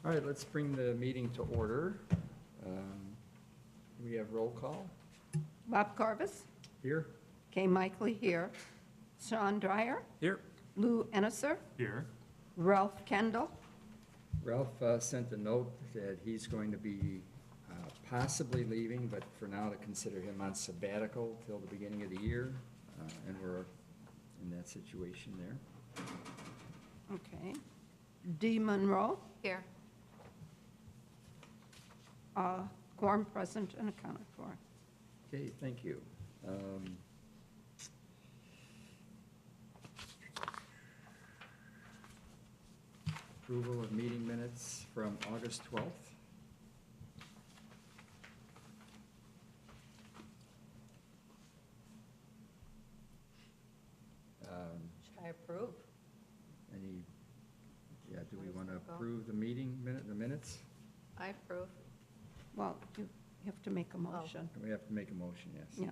All right, let's bring the meeting to order. We have roll call Bob Corvus, here. Kay Mikely here, Sean Dreyer, Here. Lou Ennisser, Here. Ralph Kendall. Ralph sent a note that he's going to be possibly leaving, but for now to consider him on sabbatical till the beginning of the year, and we're in that situation there. Okay. Dee Monroe, Here. quorum present and accounted for. Okay, thank you. Approval of meeting minutes from August 12th. Should I approve? Do we want to approve the meeting minutes? I approve. Well, you have to make a motion. We have to make a motion, yes. Yeah.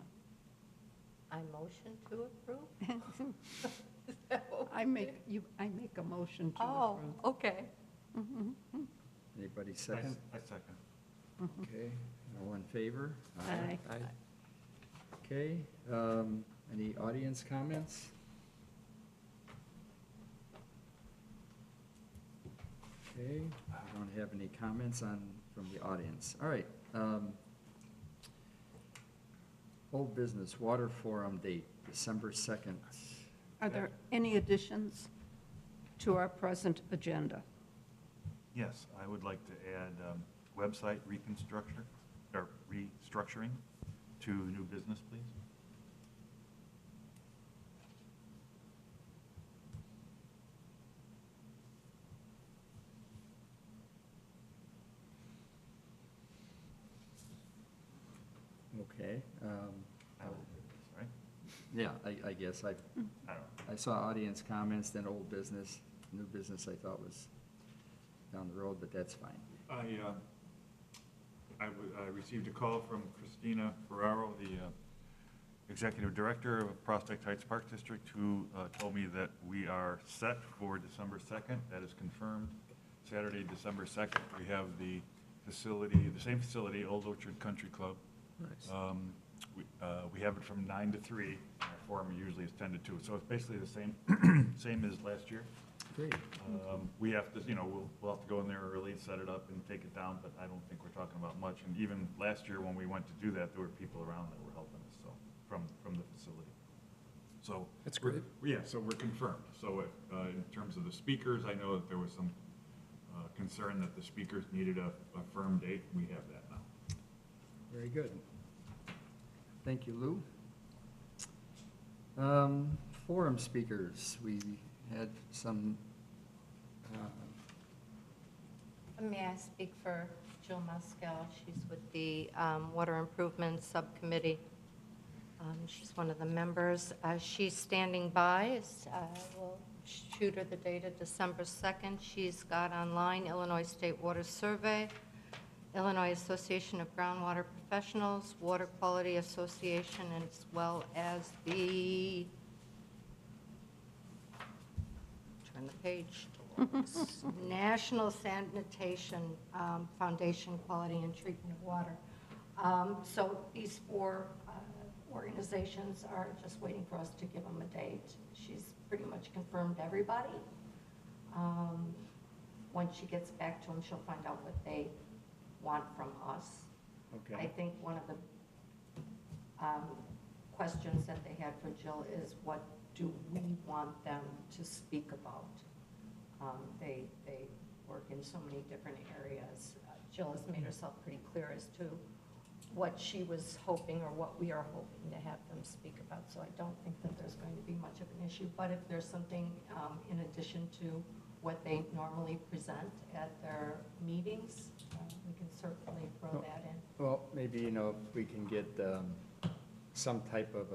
I motion to approve? Is that what we I do? make a motion to Oh, approve. okay. Anybody second? I second. Okay, all in favor? Aye. Okay, any audience comments? Okay, I don't have any comments from the audience. All right. Old business, water forum date, December 2nd. Are there any additions to our present agenda? Yes, I would like to add website restructuring to new business, please. Okay. Old business, right? Yeah, I guess I don't know. I saw audience comments, then old business. New business I thought was down the road, but that's fine. I received a call from Christina Ferraro, the Executive Director of Prospect Heights Park District, who told me that we are set for December 2nd. That is confirmed. Saturday, December 2nd, we have the facility, the same facility, Old Orchard Country Club. Nice. We have it from 9 to 3. Our forum usually is 10 to 2, so it's basically the same, same as last year. Great. We have to, we'll have to go in there early, set it up and take it down, but I don't think we're talking about much. And even last year when we went to do that, there were people around that were helping us, so, from the facility. So. That's great. Yeah, so we're confirmed. So in terms of the speakers, I know that there was some concern that the speakers needed a firm date. We have that now. Very good. Thank you, Lou. Forum speakers, we had some. May I speak for Jill Maskell? She's with the Water Improvement Subcommittee. She's one of the members. She's standing by. We'll shoot her the date of December 2nd. She's got online Illinois State Water Survey, Illinois Association of Groundwater Professionals, Water Quality Association, as well as the, turn the page, National Sanitation Foundation Quality and Treatment of Water. So these four organizations are just waiting for us to give them a date. She's pretty much confirmed everybody. Once she gets back to them, she'll find out what they want from us. Okay. I think one of the questions that they had for Jill is, what do we want them to speak about? They work in so many different areas. Jill has made herself pretty clear as to what she was hoping, or what we are hoping to have them speak about. So I don't think that there's going to be much of an issue. But if there's something in addition to what they normally present at their meetings, we can certainly throw that in. Well, maybe, if we can get some type of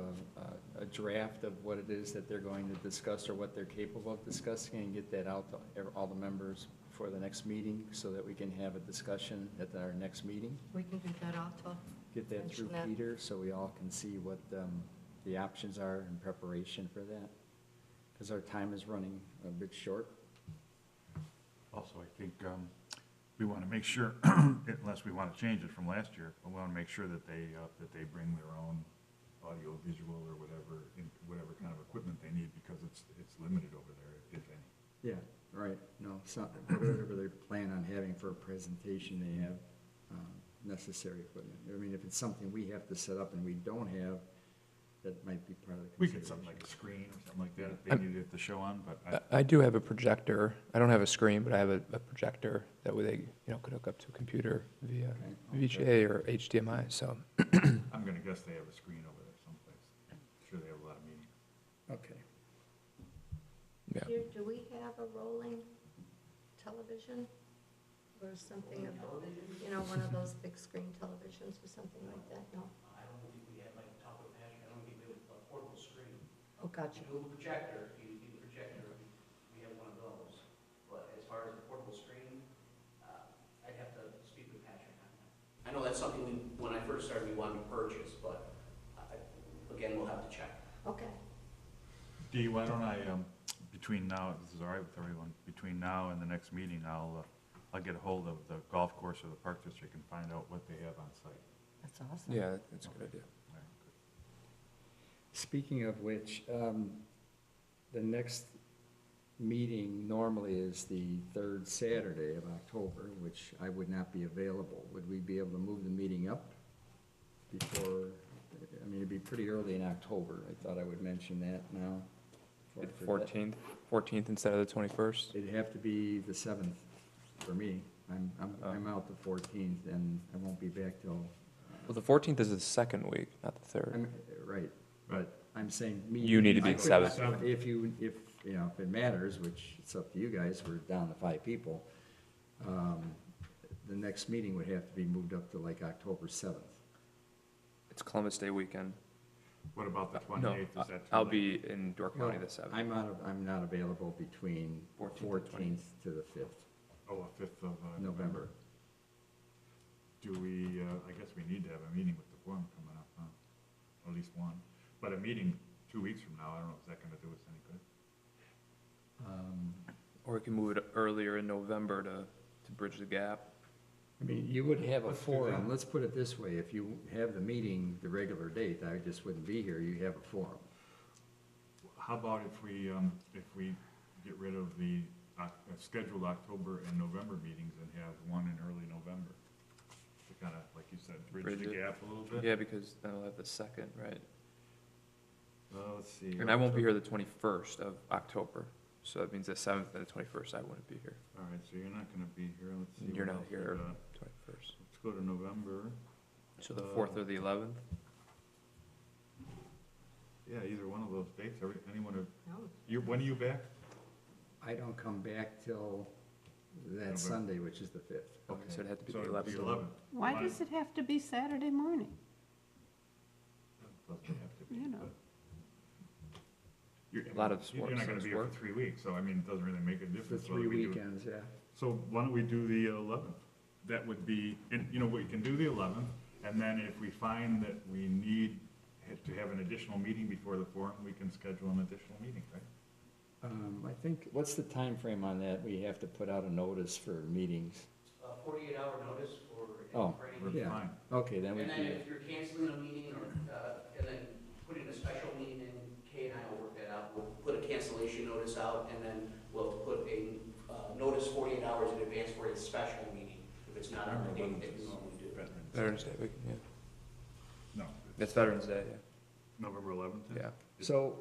a draft of what it is that they're going to discuss or what they're capable of discussing, and get that out to all the members for the next meeting, so that we can have a discussion at our next meeting. We can do that also. Get that through Mention that. Peter, so we all can see what the options are in preparation for that. Because our time is running a bit short. Also, I think we want to make sure, unless we want to change it from last year, but we want to make sure that they bring their own audio, visual, or whatever kind of equipment they need, because it's limited over there, if any. Yeah, right, no, so, whatever they plan on having for a presentation, they have necessary equipment. I mean, if it's something we have to set up and we don't have, that might be part of the We consideration. could something like a screen or something like that, if they needed it to show on, but I do have a projector. I don't have a screen, but I have a projector that way they, could hook up to a computer via Okay. VGA or HDMI, so. I'm gonna guess they have a screen over there someplace. I'm sure they have a lot of meetings. Okay. Yeah. Do we have a rolling television or something, one of those big screen televisions or something like that? No? I don't think we had, like, top of patch, I don't think we have a portable screen. Oh, gotcha. You do a projector, if you need a projector, we have one of those. But as far as the portable screen, I'd have to speak with Patrick on that. I know that's something when I first started, we wanted to purchase, but again, we'll have to check. Okay. Dee, why don't I, between now, this is all right with everyone, between now and the next meeting, I'll get a hold of the golf course or the park district and find out what they have on site. That's awesome. Yeah, that's a good idea. All right, good. Speaking of which, the next meeting normally is the third Saturday of October, which I would not be available. Would we be able to move the meeting up before, I mean, it'd be pretty early in October. I thought I would mention that now. for- Like for that. 14th instead of the 21st? It'd have to be the 7th for me. I'm out the 14th, and I won't be back till, Well, the 14th is the second week, not the third. I'm, right, but I'm saying me. You need to be I the could- 7th. If it matters, which it's up to you guys, we're down to 5 people, the next meeting would have to be moved up to like October 7th. It's Columbus Day weekend. What about the No, 28th, is that too I'll late? be in Door County Well, the 7th. I'm not available between 14th to 14th to the 5th, Oh, 5th of November. Do we, I guess we need to have a meeting with the forum coming up, huh? At least one. But a meeting 2 weeks from now, I don't know, is that gonna do us any good? Or we can move it earlier in November to bridge the gap. I mean, you would have a Let's do forum, that. let's put it this way, if you have the meeting, the regular date, I just wouldn't be here, you have a forum. How about if we get rid of the scheduled October and November meetings and have one in early November? To kind of, like you said, bridge Bridge the it. gap a little bit? Yeah, because then I'll have the 2nd, right? Let's see. And I won't be here the 21st of October, so that means the 7th and the 21st I wouldn't be here. All right, so you're not gonna be here, let's see. You're what not else we here got. 21st. Let's go to November. So the 4th or the 11th? Yeah, either one of those dates, anyone, No. when are you back? I don't come back till that November. Sunday, which is the 5th. Okay, so it'd have to be So the it'd be 11th. 11th. Why Why? does it have to be Saturday morning? Doesn't have to be, You know. but you're- A lot of You're not sports, gonna be here work. for 3 weeks, so I mean, it doesn't really make a For difference. 3 whether we do it. weekends, yeah. So why don't we do the 11th? That would be, we can do the 11th, and then if we find that we need to have an additional meeting before the forum, we can schedule an additional meeting, right? I think, what's the time frame on that? We have to put out a notice for meetings. 48-hour notice Oh, for any We're meeting. yeah. fine. Okay, then we And then can, if you're canceling a meeting or, and then putting a special meeting in, Kay and I will work that out. We'll put a cancellation notice out, and then we'll put a notice 48 hours in advance for a special meeting, if it's not on the date that you normally do. Veterans Day weekend, yeah. No, It's Veterans Day, November 11th? then? yeah.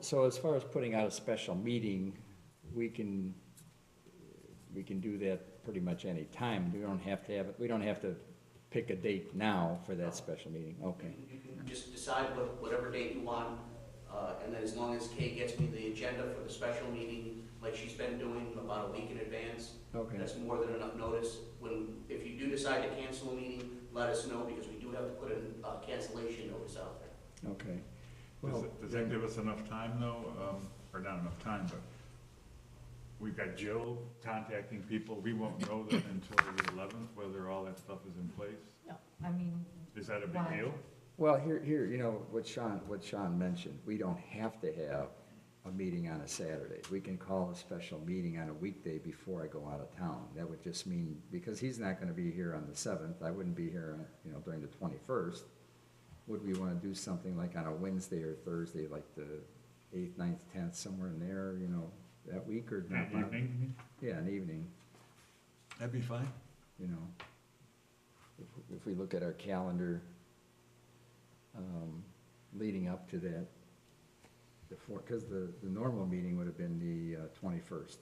so as far as putting out a special meeting, we can do that pretty much any time. We don't have to pick a date now for that special meeting, okay. You can just decide whatever date you want, and then as long as Kay gets me the agenda for the special meeting, like she's been doing about a week in advance, Okay, that's more than enough notice. If you do decide to cancel a meeting, let us know, because we do have to put a cancellation notice out there. okay. Does Well, does that give us enough time, though? Or not enough time, but we've got Jill contacting people. We won't know that until the 11th, whether all that stuff is in place. No, I mean, Is that a big Why? deal? Well, here, what Sean mentioned, we don't have to have a meeting on a Saturday. We can call a special meeting on a weekday before I go out of town. That would just mean, because he's not gonna be here on the 7th, I wouldn't be here, during the 21st. Would we wanna do something like on a Wednesday or Thursday, like the 8th, 9th, 10th, somewhere in there, that week, or not? That evening, Yeah, an evening, that'd be fine. If we look at our calendar, leading up to that, because the normal meeting would have been the 21st.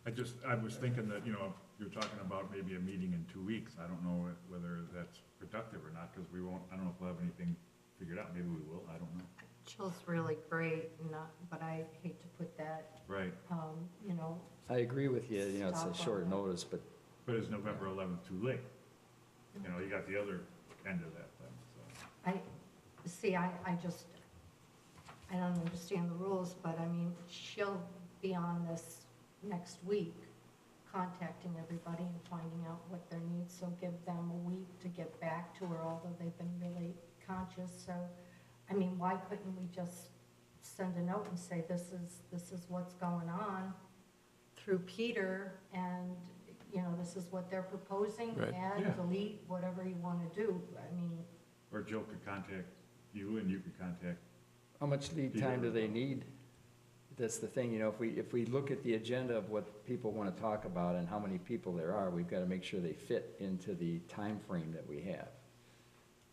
I was thinking that, you're talking about maybe a meeting in 2 weeks. I don't know whether that's productive or not, because I don't know if we'll have anything figured out. Maybe we will, I don't know. Jill's really great, but I hate to put that, Right, I agree with you, it's Stop a on short that. notice, but but is November 11th too late? You got the other end of that then, so. I don't understand the rules, but I mean, she'll be on this next week, contacting everybody and finding out what their needs, so give them a week to get back to her, although they've been really conscious, so, I mean, why couldn't we just send a note and say, this is what's going on through Peter, and, this is what they're proposing, Right. add, Yeah. delete, whatever you want to do, I mean, Or Jill could contact you, and you could contact, how much lead time do they need? That's the thing, if we look at the agenda of what people want to talk about and how many people there are, we've got to make sure they fit into the time frame that we have.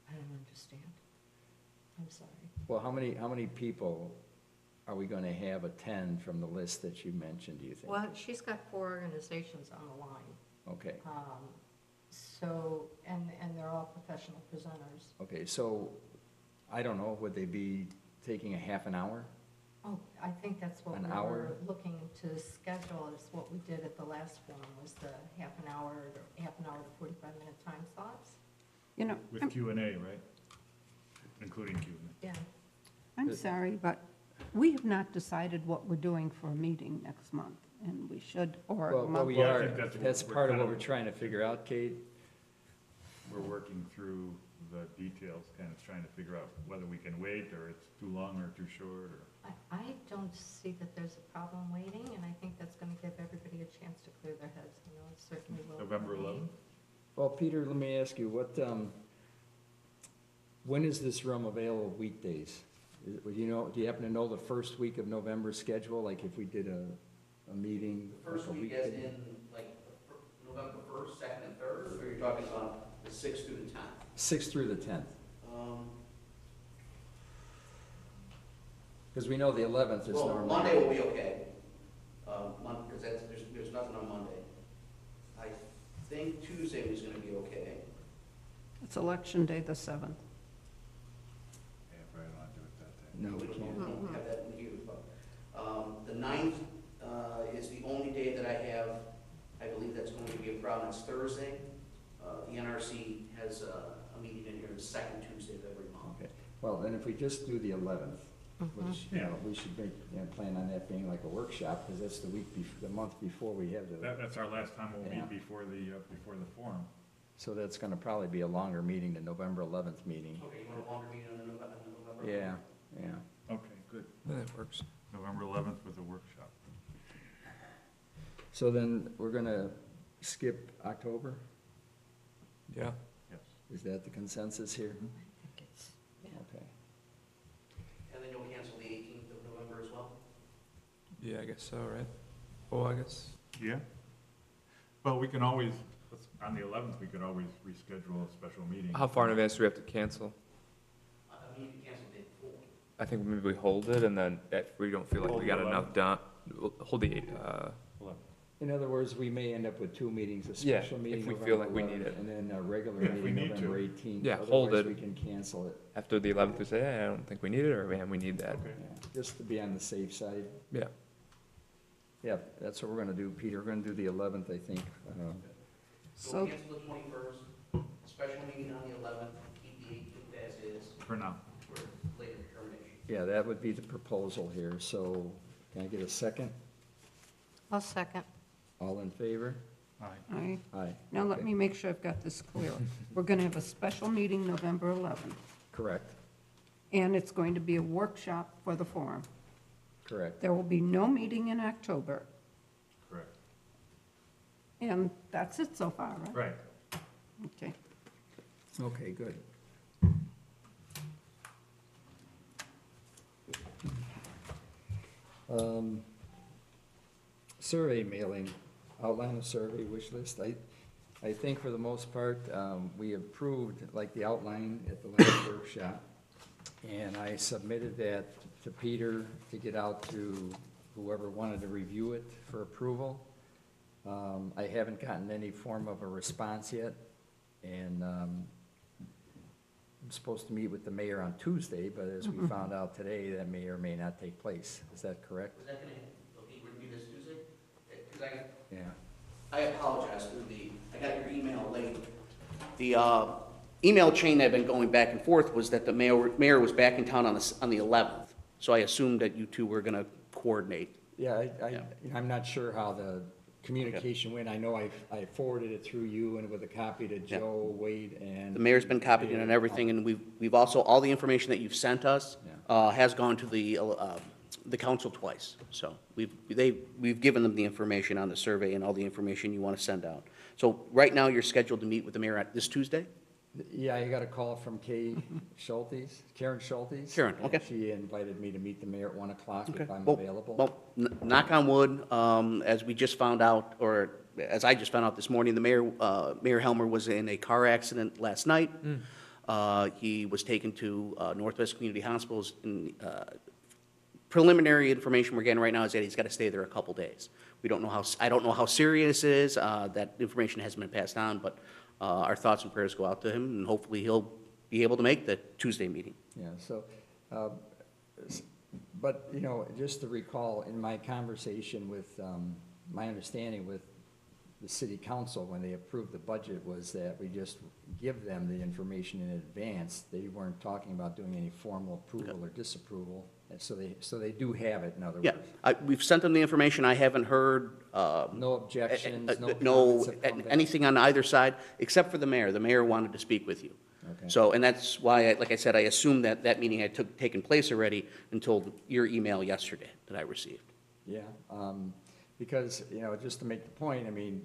I don't understand. I'm sorry. Well, how many people are we going to have attend from the list that you mentioned, do you think? Well, she's got 4 organizations on the line, Okay, so, and they're all professional presenters. okay, so, I don't know, would they be taking a half an hour? Oh, I think that's what An we hour? were looking to schedule, is what we did at the last one, was the half an hour to 45-minute time slots. with Q&A, right? Including Q&A. Yeah. I'm sorry, but we have not decided what we're doing for a meeting next month, and we should, or a Well, month. we Well, I are, think that's what that's we're part of kind what of- we're trying to figure out, Kate. We're working through the details, kind of trying to figure out whether we can wait, or it's too long or too short, or. I don't see that there's a problem waiting, and I think that's going to give everybody a chance to clear their heads, it certainly will. November for me. 11th? Well, Peter, let me ask you, when is this room available weekdays? Do you happen to know the first week of November schedule, like if we did a meeting? The first like a week as weekday? in, like, November 1st, 2nd, and 3rd, or you're talking about the 6th through the 10th? 6th through the 10th, Um, because we know the 11th is Well, normally. Monday will be okay, because there's nothing on Monday. I think Tuesday was gonna be okay. It's Election Day, the 7th. Yeah, probably don't want to do it that day. No, we can't. don't have that in here, but, the 9th, is the only day that I believe that's going to be a problem, it's Thursday. The NRC has a meeting in here the second Tuesday of every month. Okay, well, then if we just do the 11th, which, Yeah. we should plan on that being like a workshop, because that's the month before we have the, That's our last time we'll Yeah. meet before the forum. so that's gonna probably be a longer meeting than November 11th meeting. Okay, you want a longer meeting on November? Yeah, yeah. Okay, good. That works. November 11th with a workshop. So then, we're gonna skip October? Yeah. Yes. Is that the consensus here? I think it's, yeah. Okay. And then you'll cancel the 18th of November as well? Yeah, I guess so, right? Oh, I guess. Yeah? Well, we can always, on the 11th, we could always reschedule a special meeting. How far in advance do we have to cancel? I mean, you can cancel the day before. I think maybe we hold it, and then if we don't feel like Hold we the got enough done, we'll hold the 11th. In other words, we may end up with 2 meetings, a Yeah, special if meeting we November feel like we need 11th, it. and then a regular Yeah, if we meeting need to. November 18th. Yeah, hold Otherwise, it. we can cancel it, after the 11th, we say, I don't think we need it, or man, we need that. Okay. yeah, just to be on the safe side. Yeah. Yeah, that's what we're gonna do, Peter, we're gonna do the 11th, I think. So So, we'll cancel the 21st, special meeting on the 11th, keep the 18th as is For now. for later determination. Yeah, that would be the proposal here, so can I get a second? I'll second. All in favor? Aye. Aye. now let Okay. me make sure I've got this clear. We're going to have a special meeting November 11th. Correct. and it's going to be a workshop for the forum. Correct. There will be no meeting in October, Correct. and that's it so far, right? Right. Okay. Okay, good. Survey mailing, outline of survey wish list. I think for the most part, we approved like the outline at the last workshop. And I submitted that to Peter to get out to whoever wanted to review it for approval. I haven't gotten any form of a response yet. And I'm supposed to meet with the mayor on Tuesday, but as we found out today, that may or may not take place. Is that correct? Was that gonna, okay, review this Tuesday? Because Yeah. I apologize for I got your email late. The email chain that had been going back and forth was that the mayor was back in town on the 11th. So I assumed that you two were gonna coordinate. Yeah, Yeah. I'm not sure how the communication went. I know I forwarded it through you and with a copy to Joe, Wade, and. The mayor's been copied in on everything, and we've also, all the information that you've sent us has gone to the council twice. So we've given them the information on the survey and all the information you want to send out. So right now, you're scheduled to meet with the mayor this Tuesday? Yeah, I got a call from Karen Schultes. Karen, and okay. She invited me to meet the mayor at 1 o'clock Okay. if I'm Well- available. Well, knock on wood, as we just found out, or as I just found out this morning, the Mayor Helmer was in a car accident last night. He was taken to Northwest Community Hospitals. Preliminary information we're getting right now is that he's got to stay there a couple days. I don't know how serious it is. That information hasn't been passed on, but our thoughts and prayers go out to him, and hopefully he'll be able to make the Tuesday meeting. Yeah, so, but, you know, just to recall, in my conversation with, my understanding with the city council, when they approved the budget, was that we just give them the information in advance. They weren't talking about doing any formal approval or disapproval, and so they do have it, in other words. Yeah, we've sent them the information. I haven't heard No objections, no no, comments have come back? anything on either side, except for the mayor. The mayor wanted to speak with you. Okay. So, and that's why, like I said, I assumed that that meeting had taken place already until your email yesterday that I received. Yeah, because, you know, just to make the point, I mean,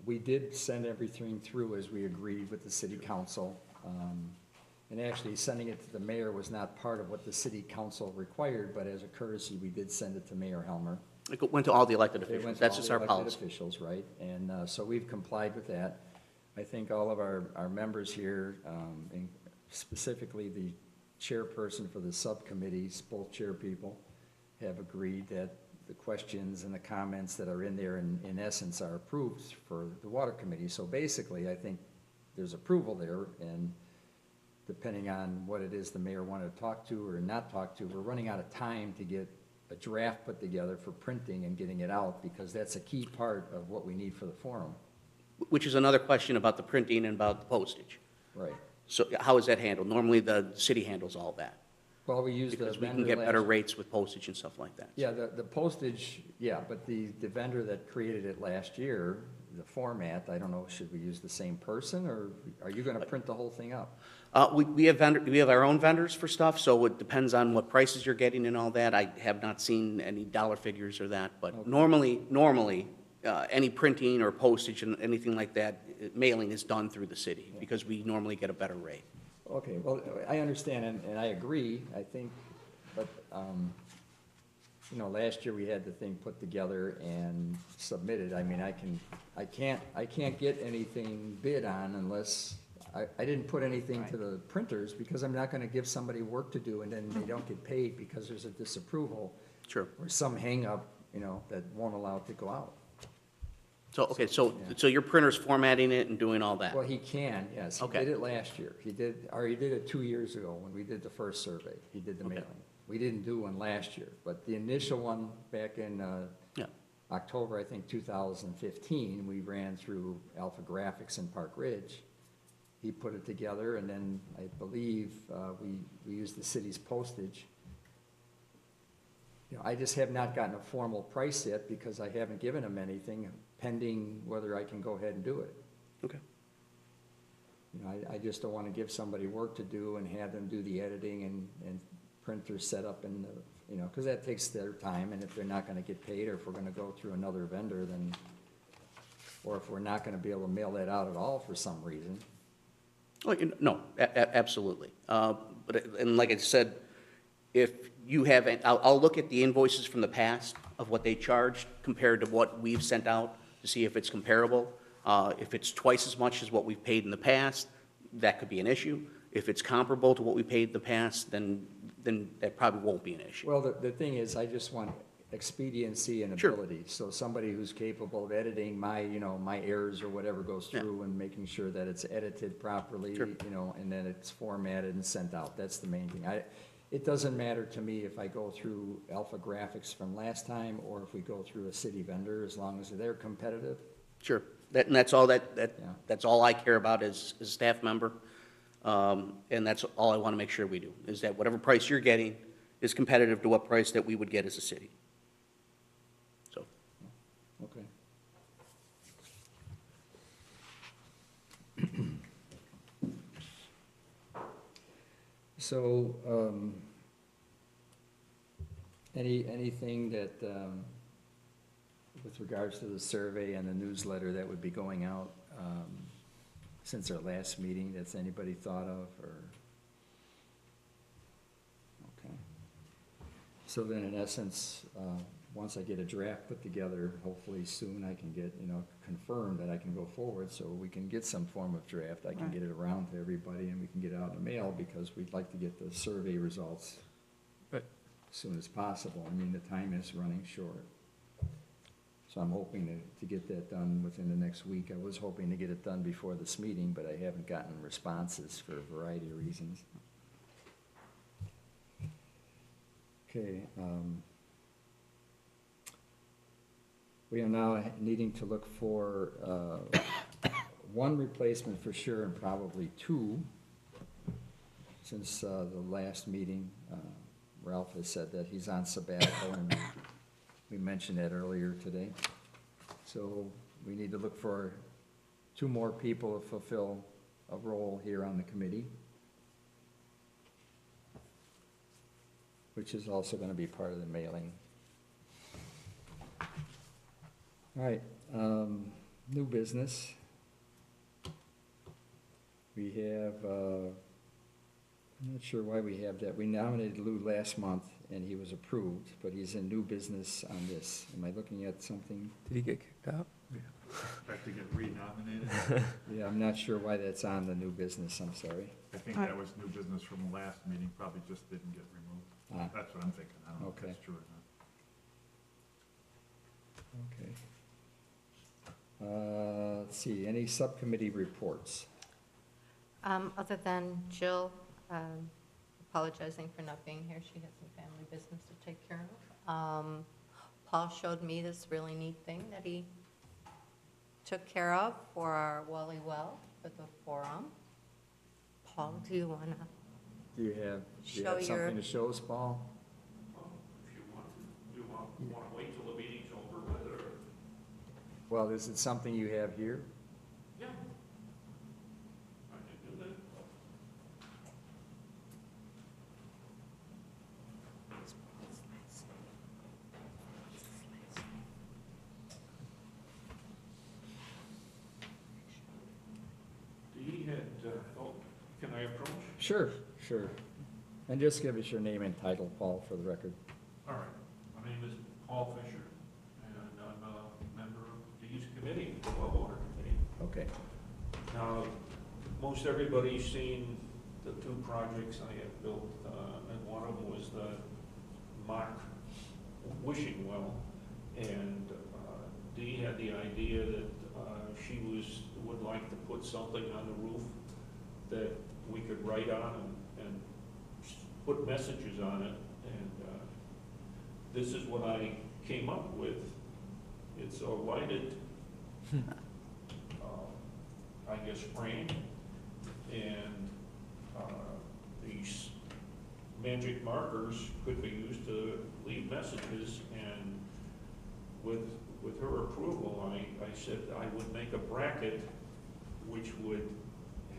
we did send everything through as we agreed with the city council. And actually, sending it to the mayor was not part of what the city council required, but as a courtesy, we did send it to Mayor Helmer. It went to all the elected It officials. went to That's all just the our elected policy. officials, right? And so we've complied with that. I think all of our members here, and specifically the chairperson for the subcommittees, both chair people, have agreed that the questions and the comments that are in there, in essence, are approved for the water committee. So basically, I think there's approval there, and depending on what it is the mayor wanted to talk to or not talk to, we're running out of time to get a draft put together for printing and getting it out, because that's a key part of what we need for the forum. Which is another question about the printing and about the postage. Right. So how is that handled? Normally, the city handles all that, Well, we use the because we vendor can get better last- rates with postage and stuff like that. Yeah, the postage, yeah, but the vendor that created it last year, the format, I don't know, should we use the same person, or are you gonna print the whole thing up? We have our own vendors for stuff, so it depends on what prices you're getting and all that. I have not seen any dollar figures or that, but Okay. normally, any printing or postage and anything like that, mailing is done through the city, because we normally get a better rate. Okay, well, I understand, and I agree, I think, but, you know, last year we had the thing put together and submitted. I mean, I can't get anything bid on unless, I didn't put anything to the printers, because I'm not gonna give somebody work to do and then they don't get paid because there's a disapproval Sure. or some hangup, you know, that won't allow it to go out. So, okay, so your printer's formatting it and doing all that? Well, he can, yes. He Okay. did it last year. He did it 2 years ago when we did the first survey. He did the Okay. mailing. We didn't do one last year, but the initial one back in Yeah. October, I think, 2015, we ran through Alpha Graphics in Park Ridge. He put it together, and then I believe we used the city's postage. You know, I just have not gotten a formal price yet because I haven't given him anything, pending whether I can go ahead and do it. Okay. You know, I just don't wanna give somebody work to do and have them do the editing and printers set up and, you know, cause that takes their time, and if they're not gonna get paid, or if we're gonna go through another vendor, then, or if we're not gonna be able to mail that out at all for some reason. Well, no, absolutely. But, and like I said, if you have, I'll look at the invoices from the past of what they charged compared to what we've sent out to see if it's comparable. If it's twice as much as what we've paid in the past, that could be an issue. If it's comparable to what we paid in the past, then that probably won't be an issue. Well, the thing is, I just want expediency and Sure. ability. So somebody who's capable of editing my, you know, my errors or whatever goes Yeah. through and making sure that it's edited properly, Sure. you know, and then it's formatted and sent out. That's the main thing. It doesn't matter to me if I go through Alpha Graphics from last time or if we go through a city vendor, as long as they're competitive. Sure. And that's all Yeah. that's all I care about as a staff member. And that's all I want to make sure we do, is that whatever price you're getting is competitive to what price that we would get as a city. So, Okay. So, anything that, with regards to the survey and the newsletter that would be going out, since our last meeting, that's anybody thought of, or? Okay. So then, in essence, once I get a draft put together, hopefully soon I can get, you know, confirmed that I can go forward, so we can get some form of draft. I can Right. get it around to everybody, and we can get it out in the mail, because we'd like to get the survey results Right. as soon as possible. I mean, the time is running short. So I'm hoping to get that done within the next week. I was hoping to get it done before this meeting, but I haven't gotten responses for a variety of reasons. Okay, we are now needing to look for, one replacement for sure, and probably two, since, the last meeting, Ralph has said that he's on sabbatical, and we mentioned that earlier today. So we need to look for two more people to fulfill a role here on the committee, which is also gonna be part of the mailing. All right, new business. We have, I'm not sure why we have that. We nominated Lou last month, and he was approved, but he's in new business on this. Am I looking at something? Did he get kicked out? Expect to get renominated. Yeah, I'm not sure why that's on the new business, I'm sorry. I think that was new business from the last meeting, probably just didn't get removed. Ah. That's what I'm thinking. I don't know if Okay. that's true or not. Okay. Let's see, any subcommittee reports? Other than Jill apologizing for not being here, she had some family business to take care of. Paul showed me this really neat thing that he took care of for our Wally Well for the forum. Paul, do you want to? Do you have Show your- something to show us, Paul? If you want to wait till the meeting's over with, or? Well, is it something you have here? Yeah. I can do that. Dee had, can I approach? Sure, sure. And just give us your name and title, Paul, for the record. All right. My name is Paul Fisher, and I'm a member of Dee's committee, the Well Water Committee. Okay. Now, most everybody's seen the two projects I have built, and one of them was the mock wishing well. And Dee had the idea that she would like to put something on the roof that we could write on and put messages on it. And this is what I came up with. It's a lighted, I guess, frame, and these magic markers could be used to leave messages. And with her approval, I said I would make a bracket which would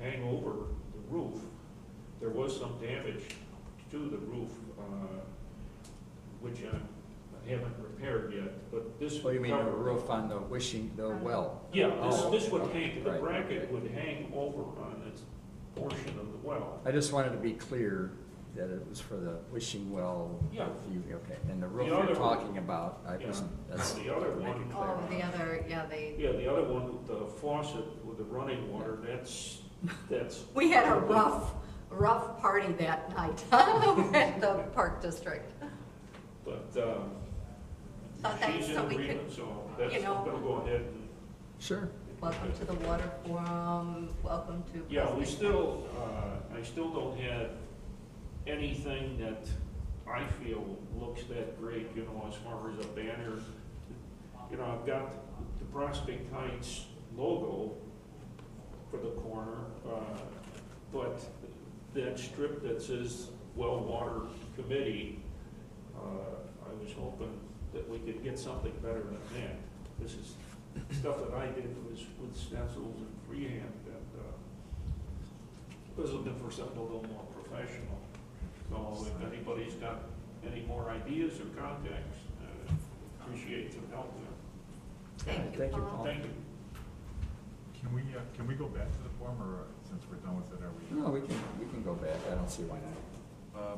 hang over the roof. There was some damage to the roof, which I haven't repaired yet, but this Oh, you would mean the cover. roof on the the well? Yeah, Oh, this would okay, hang, the right, bracket okay. would hang over on its portion of the well. I just wanted to be clear that it was for the wishing well. Yeah. Okay, and the roof The other you're one- talking about, I Yeah. was, that's. The other make it one- clear. Oh, the other, yeah, Yeah, the other one, the faucet with the running water, that's, we had a rough party that night at the Park District. but, thanks, she's in so we could, agreement, so that's, you I'm know- gonna go ahead and. Sure. Welcome to the water forum, welcome to. Yeah, we Prospect still, I still don't have anything that I feel looks that great, you know, as far as a banner. You know, I've got the Prospect Heights logo for the corner, but that strip that says Well Water Committee, I was hoping that we could get something better than that. This is stuff that I did was with stencils and freehand, and was looking for something a little more professional. So if anybody's got any more ideas or contacts, appreciate some help there. Thank you, Paul. Thank you. Can we go back to the form, or since we're done with it, are we? No, we can go back, I don't see why not.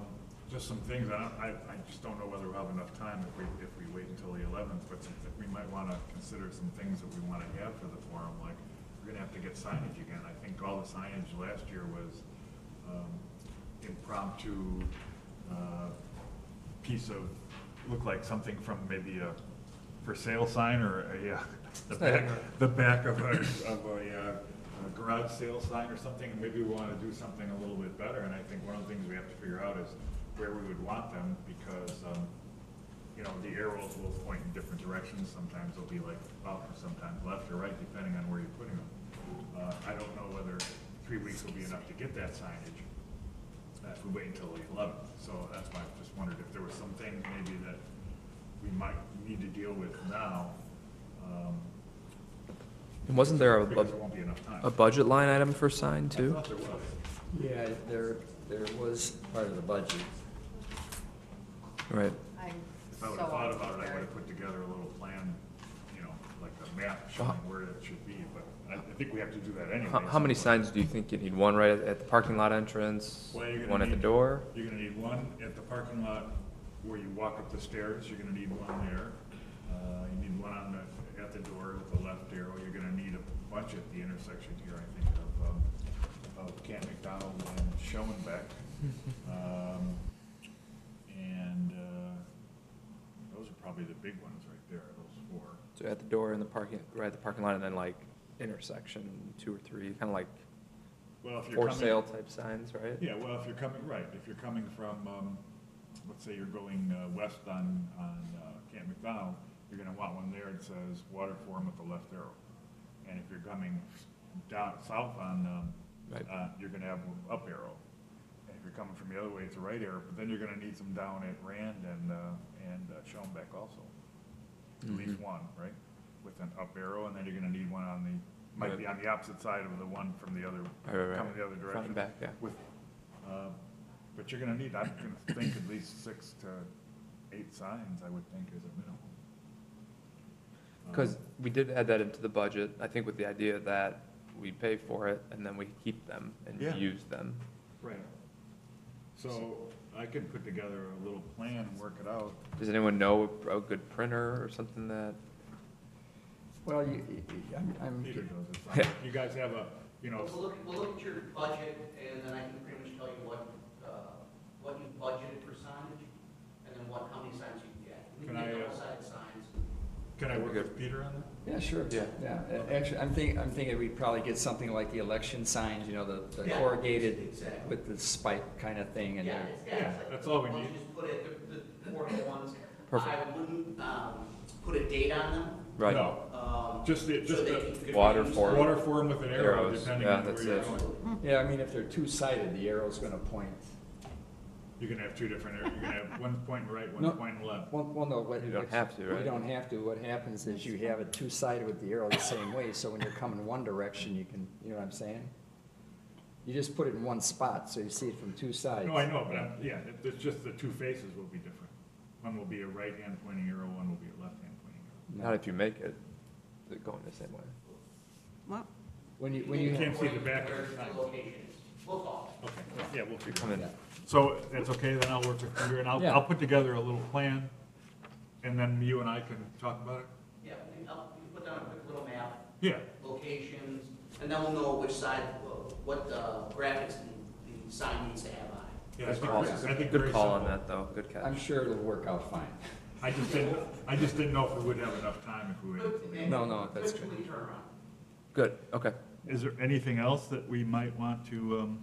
Just some things, I just don't know whether we'll have enough time if we wait until the 11th, but we might want to consider some things that we want to have for the forum, like, we're going to have to get signage again. I think all the signage last year was impromptu piece of, looked like something from maybe a for sale sign, or the back of a garage sale sign or something, and maybe we want to do something a little bit better, and I think one of the things we have to figure out is where we would want them, because, you know, the arrows will point in different directions. Sometimes they'll be like up, sometimes left or right, depending on where you're putting them. I don't know whether 3 weeks will be enough to get that signage if we wait until the 11th. So that's why I just wondered if there was some things maybe that we might need to deal with now. And wasn't there Because there won't be enough time. a budget line item for sign I too? thought there was. Yeah, there was part of the budget. Right. I'm If I would so have thought about it, I unprepared. would have put together a little plan, you know, like a map showing where it should be, but I think we have to do that anyway. How many signs do you think you need? One right at the parking lot entrance, Well, you're gonna one at the need- door? You're gonna need one at the parking lot where you walk up the stairs, you're gonna need one there. You need one at the door with the left arrow. You're gonna need a bunch at the intersection here, I think, of Camp McDonald and Schoenbeck. And those are probably the big ones right there, those 4. So at the door in the parking, right at the parking lot, and then like intersection 2 or 3, kind of like Well, if you're for coming. sale type signs, right? Yeah, well, if you're coming, right, if you're coming from, let's say you're going west on Camp McDonald, you're gonna want one there that says water forum with the left arrow. And if you're coming down south on, Right. you're gonna have one up arrow. And if you're coming from the other way, it's a right arrow, but then you're gonna need some down at Rand and Schoenbeck also. At least one, right, with an up arrow, and then you're gonna need one on the, might be on the opposite side of the one from the other, Right. coming the other direction. Front and back, yeah. With, but you're gonna need, I'm gonna think at least 6 to 8 signs, I would think, as a minimum. Because we did add that into the budget, I think with the idea that we pay for it and then we keep them and Yeah. use them. Right. So I could put together a little plan and work it out. Does anyone know a good printer or something that? Well, I'm. Peter does it. So you guys have a, you know, We'll look at your budget, and then I can pretty much tell you what you budgeted for signage, and then how many signs you can get. We Can can get I, double-sided signs. can I work Good. with Peter on that? Yeah, sure. Yeah. Actually, I'm thinking we'd probably get something like the election signs, you know, the Yeah, corrugated exactly. with the spike kind of thing, and Yeah, then, it's like- that's all we once need. you just put it, the portable ones, Perfect. I wouldn't, put a date on them. Right. No, just the, So just they the can. Water forum. water form with an arrow, Arrows, depending yeah, on where that's you're it. going. yeah, I mean, if they're two-sided, the arrow's gonna point. You're gonna have 2 different arrows, you're gonna have one pointing right, No. one pointing left. Well, no, what. You don't have to, You right? don't have to. What happens is you have it two-sided with the arrow the same way, so when you're coming one direction, you can, you know what I'm saying? You just put it in one spot, so you see it from two sides. No, I know, but it's just the two faces will be different. One will be a right-hand pointing arrow, one will be a left-hand pointing arrow. Not if you make it, going the same way. Well, When you You have, can't see the back of Where the sign. the location is. We'll talk. Okay, yeah, we'll figure Come in. yeah. So that's okay, then I'll work with Peter, and Yeah. I'll put together a little plan, and then you and I can talk about it? Yeah, we can put down a quick little map, Yeah, locations, and then we'll know which side, what graphics the sign needs to have on it. yeah, I Good think, call, I think good very call on simple. that, though, good catch. I'm sure it'll work out fine. I just didn't know if we would have enough time if we waited till the end. No, that's good. Quick 2-week turnaround. Good, okay. Is there anything else that we might want to,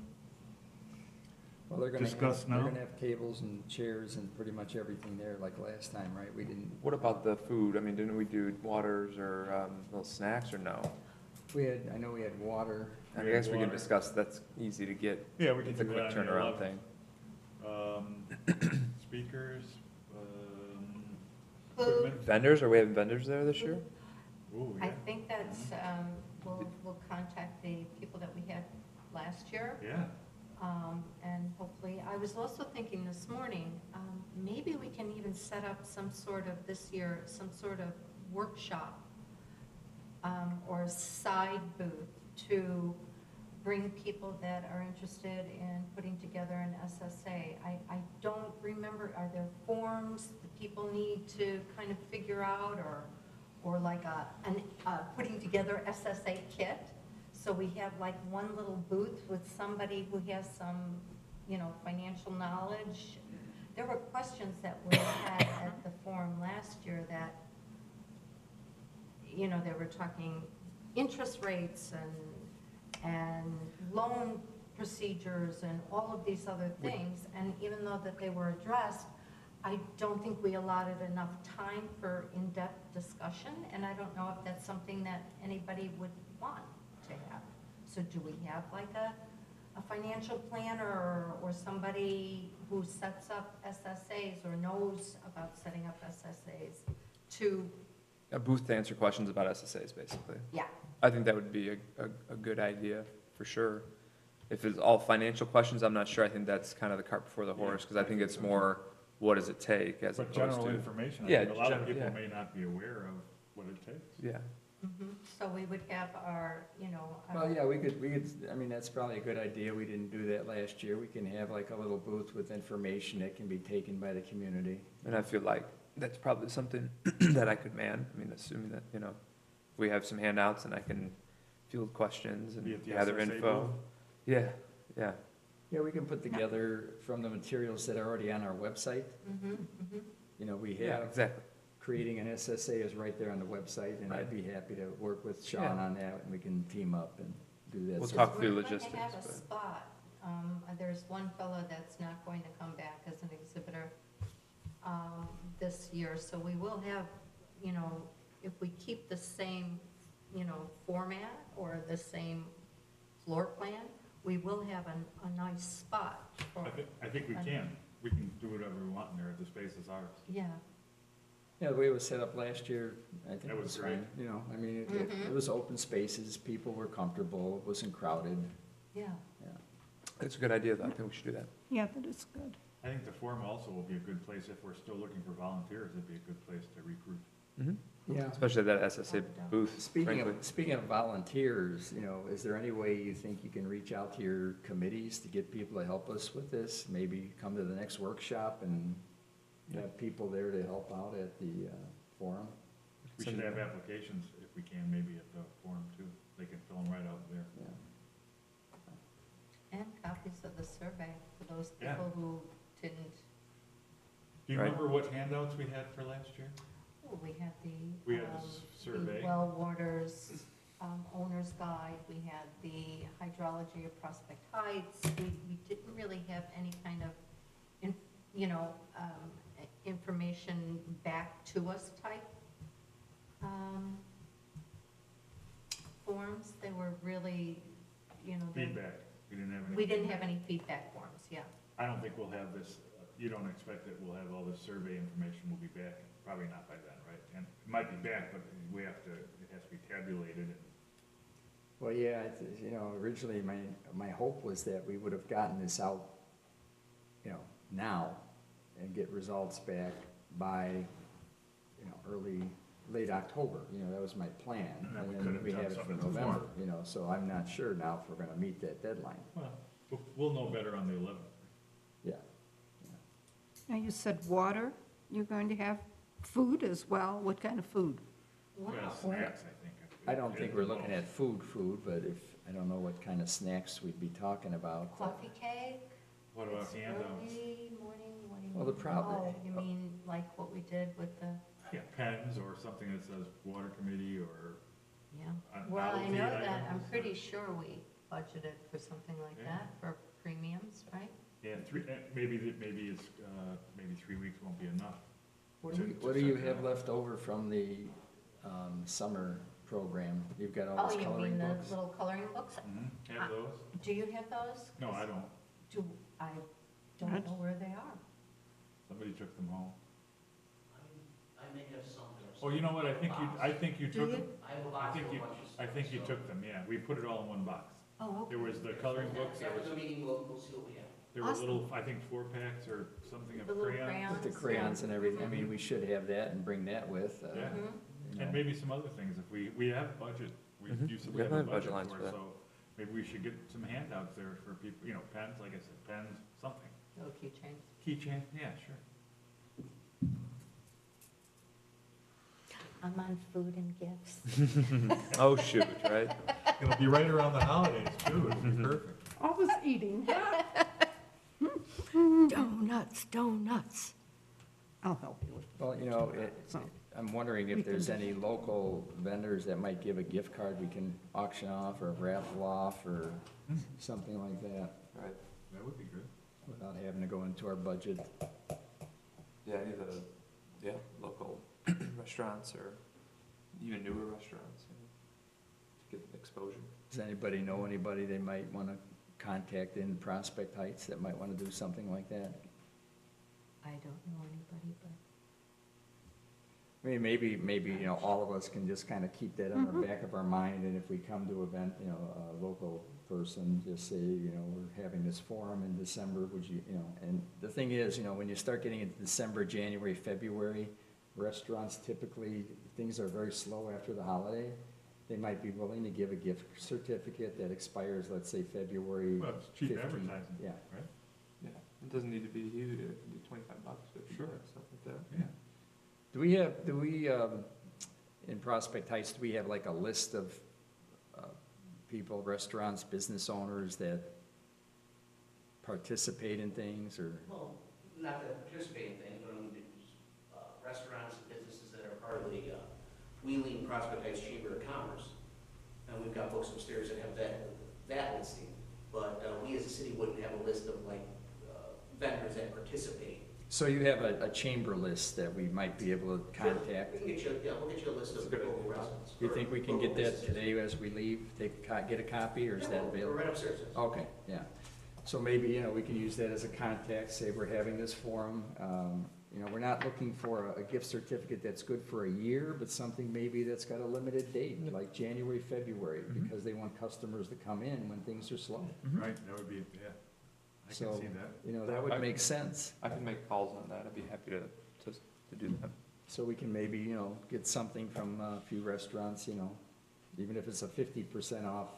Well, they're gonna Discuss have, now? they're gonna have tables and chairs and pretty much everything there like last time, right? We didn't, What about the food? I mean, didn't we do waters or little snacks or no? I know we had water. I We guess had we can water. discuss, that's easy to get. yeah, we can It's a do quick that on the turnaround 11th. thing. Speakers, Food, equipment. Vendors, are we having vendors there this year? Ooh, I yeah, think that's, we'll contact the people that we had last year. yeah. And hopefully, I was also thinking this morning, maybe we can even set up some sort of, this year, some sort of workshop or side booth to bring people that are interested in putting together an SSA. I don't remember, are there forms that people need to kind of figure out, or like putting together SSA kit? So we have like one little booth with somebody who has some, financial knowledge. There were questions that were had at the forum last year that, they were talking interest rates and loan procedures and all of these other things. And even though that they were addressed, I don't think we allotted enough time for in-depth discussion. And I don't know if that's something that anybody would want to have. So do we have like a financial planner or somebody who sets up SSAs or knows about setting up SSAs to, A booth to answer questions about SSAs, basically. yeah, I think that would be a good idea, for sure. If it's all financial questions, I'm not sure. I think that's kind of the cart before the horse, because I think it's more, what does it take, as But opposed general to. information, I Yeah, think a lot of gen- people yeah. may not be aware of what it takes. Yeah, so we would have our, Well, yeah, we could, I mean, that's probably a good idea. We didn't do that last year. We can have like a little booth with information that can be taken by the community. and I feel like that's probably something that I could man. I mean, assuming that, we have some handouts and I can field questions and Be at the gather SSA info. booth? Yeah, yeah. Yeah, we can put together from the materials that are already on our website. We Yeah, have, exactly. creating an SSA is right there on the website, and I'd be happy to work with Sean Yeah. on that, and we can team up and do that. We'll sort of talk thing. through we're going to logistics, have a but- spot. There's one fellow that's not going to come back as an exhibitor this year, so we will have, if we keep the same, format or the same floor plan, we will have a nice spot for, I think we can. We can do whatever we want in there if the space is ours. yeah. Yeah, the way it was set up last year, I think That it was was fine. I mean, it was open spaces, people were comfortable, it wasn't crowded. Yeah. That's a good idea, though. I think we should do that. yeah, that is good. I think the forum also will be a good place if we're still looking for volunteers. It'd be a good place to recruit. Yeah. Especially that SSA booth, Speaking frankly. of volunteers, is there any way you think you can reach out to your committees to get people to help us with this? Maybe come to the next workshop and have people there to help out at the forum? We should have applications, if we can, maybe at the forum too. They can fill them right out there. Yeah. And copies of the survey for those Yeah. people who didn't, Do you Right. remember what handouts we had for last year? oh, we had We had a the survey. well waters owner's guide, we had the hydrology of Prospect Heights. We didn't really have any kind of, information back to us type forms. They were really, Feedback. We didn't have any. we didn't have any feedback forms, yeah. I don't think we'll have this, you don't expect that we'll have all this survey information will be back, probably not by then, right? And it might be back, but we have to, it has to be tabulated and Well, yeah, you know, originally my hope was that we would have gotten this out, you know, now and get results back by, you know, late October, you know, that was my plan. And then we then could have we done have it something for before. November, you know, so I'm not sure now if we're gonna meet that deadline. Well, we'll know better on the 11th. Yeah. Now, you said water, you're going to have food as well. What kind of food? Wow. Well, snacks, I think. I don't think we're looking at food, but if, I don't know what kind of snacks we'd be talking about. Coffee cake? What about It's handouts? early morning, what do you mean? Well, the problem- Oh, you mean like what we did with the, Yeah, pens or something that says water committee or, yeah. A Well, I novelty know that, I'm items pretty or- sure we budgeted for something like Yeah. that, for premiums, right? yeah, maybe it's, maybe 3 weeks won't be enough. What to- do to what do you set it have up. left over from the summer program? You've got all Oh, those you coloring mean the books? little coloring books? Have those? Do you have those? No, I don't. I don't know where they are. Somebody took them home. I may have some there. Oh, you know what, I think you Do took you? them. I have a I box think of a you, bunch of stuff. I think you so- took them, yeah. We put it all in one box. Oh, There was the coloring books, there After was, the meeting, we'll see what we have. there were Awesome. little, I think, 4-packs or something of The little crayons. crayons. With the crayons and everything, I mean, we should have that and bring that with. Yeah. Mhm. you know. And maybe some other things, if we have a budget, we Mhm. do, We we have a have budget budget lines for for it, that. so maybe we should get some handouts there for people, you know, pens, like I said, pens, something. Little keychains. Keychain, yeah, sure. I'm on food and gifts. Oh, shoot, right? It'll be right around the holidays too, it'll be perfect. Always eating. Donuts. I'll help you with Well, you know, So, I'm wondering We if can there's do any local vendors that might give a gift card we can auction off or raffle off or something like that, Right. That would be good. without having to go into our budget. Yeah, any of the, local restaurants or even newer restaurants, to get exposure. Does anybody know anybody they might want to contact in Prospect Heights that might want to do something like that? I don't know anybody, but I mean, maybe, you know, all of us can just kind of keep that in the back of our mind, and if we come to event, you know, a local person, just say, you know, we're having this forum in December, would you, you know, and the thing is, you know, when you start getting into December, January, February, restaurants typically, things are very slow after the holiday. They might be willing to give a gift certificate that expires, let's say, February Well, it's cheap 15th. advertising, Yeah. right? Yeah, it doesn't need to be huge, it can be $25, $50, Sure. stuff like that. Yeah. Do we, in Prospect Heights, do we have like a list of people, restaurants, business owners that participate in things, or? Well, not to participate in things, but I mean, there's restaurants and businesses that are part of the Wheeling Prospect Heights Chamber of Commerce. And we've got books upstairs that have that listing. But we as a city wouldn't have a list of like vendors that participate. So you have a chamber list that we might be able to contact? We can get you, we'll get you a list That's of a good local idea. residents. Do you think we can or get local that businesses. today as we leave, get a copy, or is that We're available? right upstairs. yes. Okay, yeah. So maybe, you know, we can use that as a contact, say we're having this forum. You know, we're not looking for a gift certificate that's good for a year, but something maybe that's got a limited date, like January, February, Mhm. because they want customers to come in when things are slow. Right, that would be, yeah, I So, can see that. you know, that would make sense. I can make calls on that, I'd be happy to do that. So we can maybe, you know, get something from a few restaurants, you know, even if it's a 50% off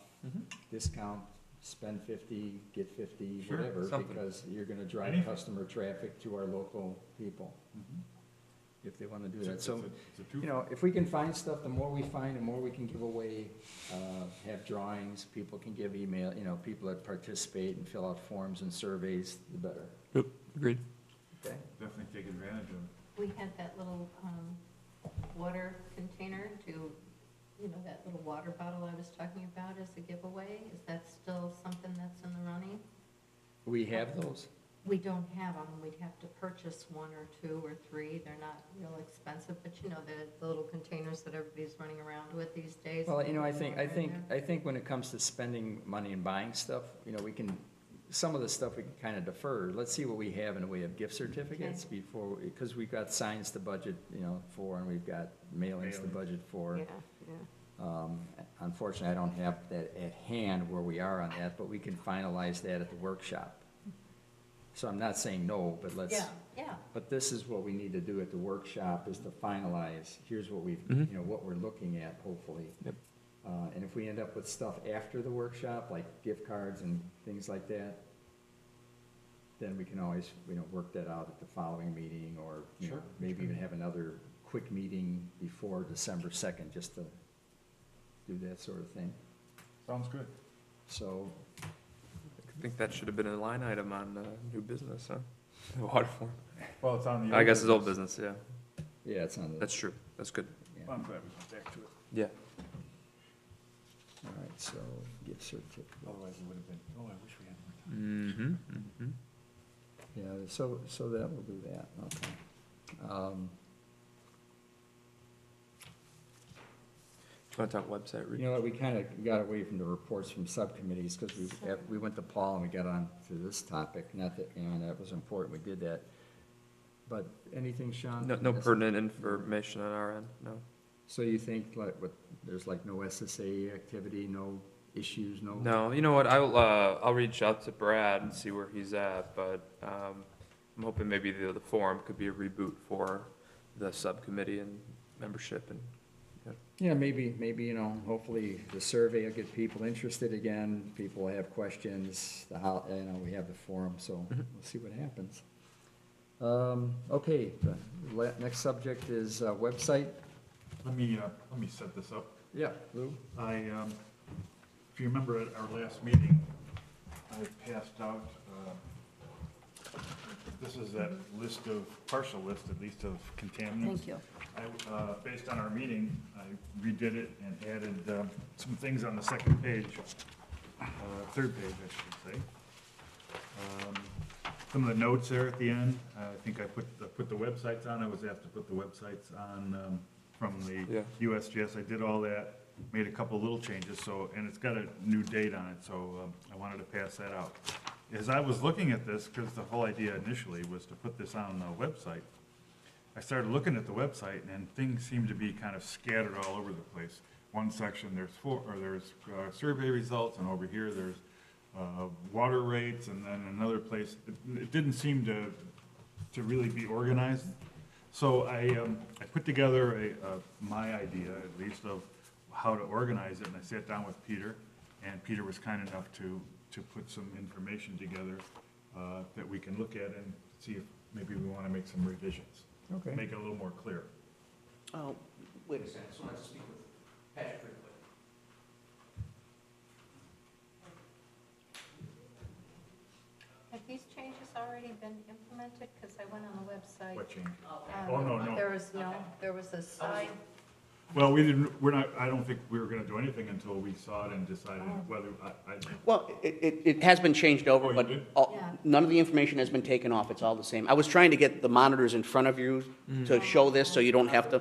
discount, spend 50, get 50, Sure, whatever, something. because you're gonna drive Anything. customer traffic to our local people, if they wanna do that. So, It's a two. you know, if we can find stuff, the more we find, the more we can give away, have drawings, people can give email, you know, people that participate and fill out forms and surveys, the better, Agreed. okay? Definitely take advantage of it. we had that little water container to, you know, that little water bottle I was talking about as a giveaway. Is that still something that's in the running? We have those? We don't have them. We'd have to purchase one or two or three. They're not real expensive, but you know, the little containers that everybody's running around with these days. Well, you know, I think Water in there. when it comes to spending money and buying stuff, you know, we can, some of the stuff we can kind of defer. Let's see what we have in the way of gift certificates before, because we've got signs to budget, you know, for, and we've got mailings to Mailings. budget for. Yeah, yeah. Unfortunately, I don't have that at hand where we are on that, but we can finalize that at the workshop. So I'm not saying no, but let's. Yeah. But this is what we need to do at the workshop, is to finalize, here's what we've, Mhm. what we're looking at, hopefully. Yep. And if we end up with stuff after the workshop, like gift cards and things like that, then we can always, work that out at the following meeting, or, Sure. maybe even have another quick meeting before December 2nd, just to do that sort of thing. Sounds good. So, I think that should have been a line item on new business, huh? The water forum. Well, it's on the. I guess it's old business, yeah. yeah, it's on the. That's true. That's good. yeah. I'm glad we went back to it. Yeah. All right, so gift certificate. Otherwise, it would have been, oh, I wish we had more time. Mm-hmm, mm-hmm. Yeah, so that will do that, okay. Do you want to talk website? You know what, we kind of got away from the reports from subcommittees, because we went to Paul and we got on to this topic, not that, that was important, we did that. But anything, Sean? No pertinent information on our end, no. So you think, there's like no SSA activity, no issues, no? No, you know what, I'll reach out to Brad and see where he's at, but, I'm hoping maybe the forum could be a reboot for the subcommittee and membership and, Yeah, maybe, hopefully the survey will get people interested again, people will have questions, we have the forum, so we'll see what happens. Okay, the next subject is website. Let me set this up. Yeah, Lou? If you remember at our last meeting, I passed out, this is that partial list at least of contaminants. Thank you. Based on our meeting, I redid it and added some things on the second page, third page, I should say. Some of the notes there at the end, I think I put the websites on. I was asked to put the websites on from the USGS. I did all that, made a couple little changes, and it's got a new date on it, so I wanted to pass that out. As I was looking at this, because the whole idea initially was to put this on the website, I started looking at the website, and things seem to be kind of scattered all over the place. One section, there's survey results, and over here, there's water rates, and then another place, it didn't seem to really be organized. So I put together my idea, at least, of how to organize it, and I sat down with Peter, and Peter was kind enough to put some information together that we can look at and see if maybe we want to make some revisions. Okay. Make it a little more clear. Oh, wait a second, so I have to speak with Patrick real quick. Have these changes already been implemented? Because I went on the website. What change? Um, Oh, no. There was a side, Well, I don't think we were going to do anything until we saw it and decided whether, Well, it has been changed over, Oh, you but did? Yeah. none of the information has been taken off, it's all the same. I was trying to get the monitors in front of you to show this, so you don't have to.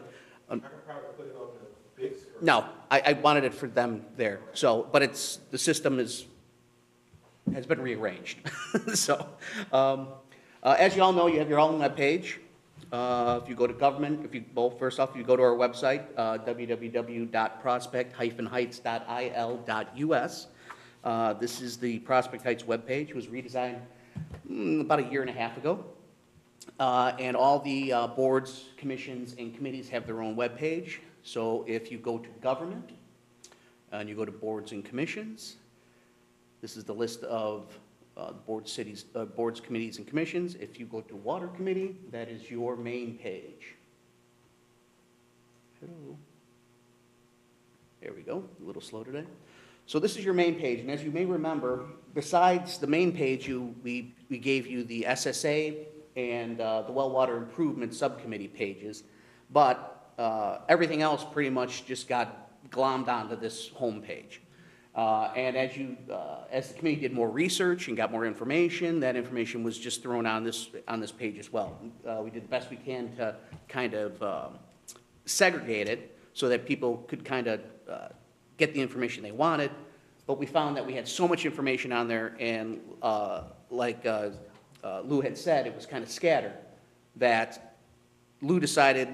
No, I wanted it for them there, so, but the system has been rearranged. So, as you all know, you have your own webpage. If you go to government, first off, you go to our website, www.prospect-heights.il.us. This is the Prospect Heights webpage. It was redesigned about a year and a half ago. And all the boards, commissions, and committees have their own webpage. So if you go to government, and you go to boards and commissions, this is the list of boards, committees, and commissions. If you go to water committee, that is your main page. Hello. There we go, a little slow today. So this is your main page, and as you may remember, besides the main page, we gave you the SSA and the well water improvement subcommittee pages, but everything else pretty much just got glommed onto this home page. And as the committee did more research and got more information, that information was just thrown on this page as well. We did the best we can to kind of segregate it so that people could kind of get the information they wanted. But we found that we had so much information on there, and like Lou had said, it was kind of scattered, that Lou decided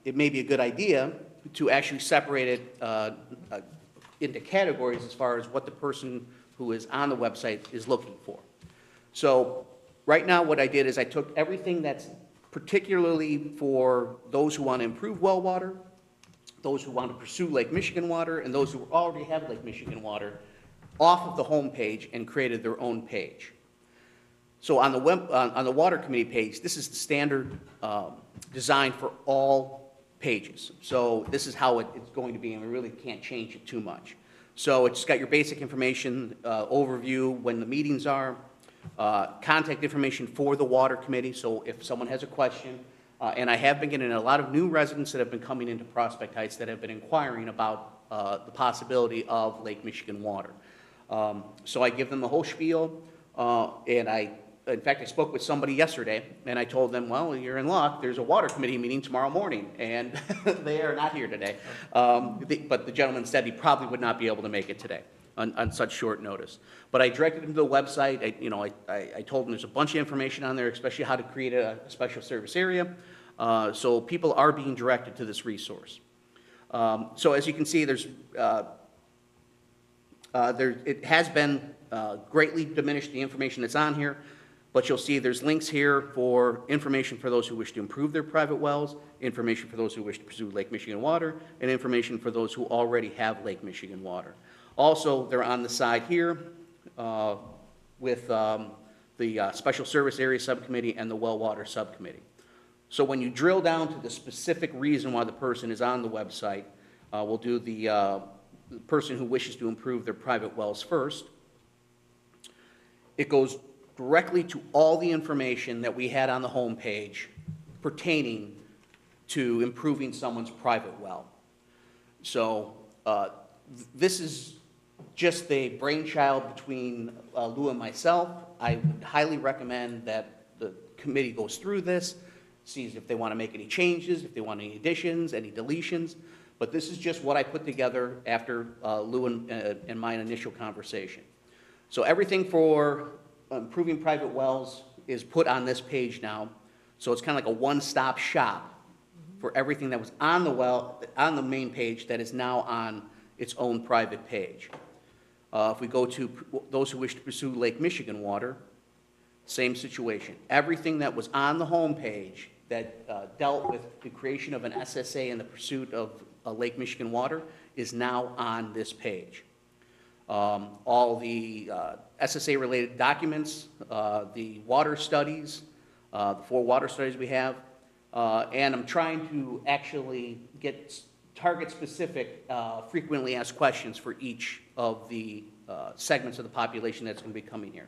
it may be a good idea to actually separate it into categories as far as what the person who is on the website is looking for. So right now, what I did is I took everything that's particularly for those who want to improve well water, those who want to pursue Lake Michigan water, and those who already have Lake Michigan water off of the home page and created their own page. So on the on the water committee page, this is the standard design for all pages. So this is how it's going to be, and we really can't change it too much. So it's got your basic information, overview, when the meetings are, contact information for the water committee, so if someone has a question, and I have been getting a lot of new residents that have been coming into Prospect Heights that have been inquiring about the possibility of Lake Michigan water. So I give them the whole spiel, and in fact, I spoke with somebody yesterday, and I told them, well, you're in luck, there's a water committee meeting tomorrow morning, and they are not here today. But the gentleman said he probably would not be able to make it today on such short notice. But I directed him to the website. I told him there's a bunch of information on there, especially how to create a special service area. So people are being directed to this resource. So as you can see, it has been greatly diminished, the information that's on here. But you'll see there's links here for information for those who wish to improve their private wells, information for those who wish to pursue Lake Michigan water, and information for those who already have Lake Michigan water. Also, they're on the side here with the Special Service Area Subcommittee and the Well Water Subcommittee. So when you drill down to the specific reason why the person is on the website, we'll do the person who wishes to improve their private wells first. It goes directly to all the information that we had on the home page pertaining to improving someone's private well. So this is just a brainchild between Lou and myself. I would highly recommend that the committee goes through this, sees if they want to make any changes, if they want any additions, any deletions. But this is just what I put together after Lou and my initial conversation. So everything for improving private wells is put on this page now. So it's kind of like a one-stop shop for everything that was on the main page that is now on its own private page. If we go to those who wish to pursue Lake Michigan water, same situation. Everything that was on the home page that dealt with the creation of an SSA and the pursuit of Lake Michigan water is now on this page. All the SSA-related documents, the water studies, the 4 water studies we have, and I'm trying to actually get target-specific frequently asked questions for each of the segments of the population that's going to be coming here.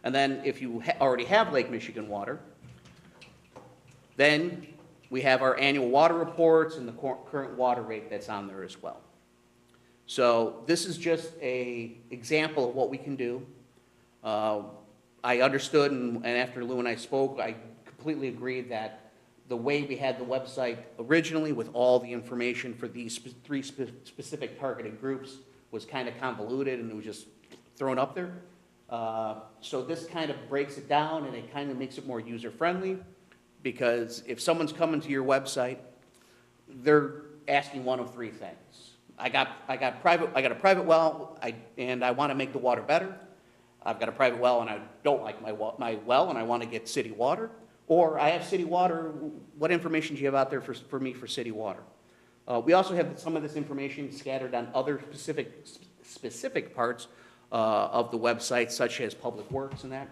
And then if you already have Lake Michigan water, then we have our annual water reports and the current water rate that's on there as well. So this is just an example of what we can do. I understood, and after Lou and I spoke, I completely agreed that the way we had the website originally with all the information for these 3 specific targeted groups was kind of convoluted and it was just thrown up there. So this kind of breaks it down and it kind of makes it more user-friendly, because if someone's coming to your website, they're asking one of 3 things. I got a private well, and I want to make the water better. I've got a private well and I don't like my well and I want to get city water. Or I have city water, what information do you have out there for me for city water? We also have some of this information scattered on other specific parts of the website, such as public works and that.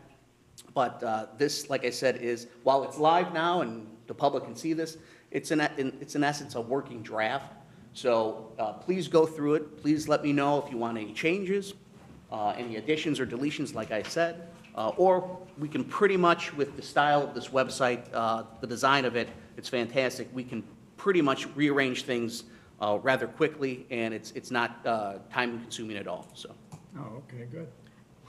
But this, like I said, is, while it's live now and the public can see this, it's in essence a working draft. So please go through it. Please let me know if you want any changes, any additions or deletions, like I said. Or we can pretty much, with the style of this website, the design of it, it's fantastic. We can pretty much rearrange things rather quickly, and it's not time-consuming at all. So. Oh, okay, good.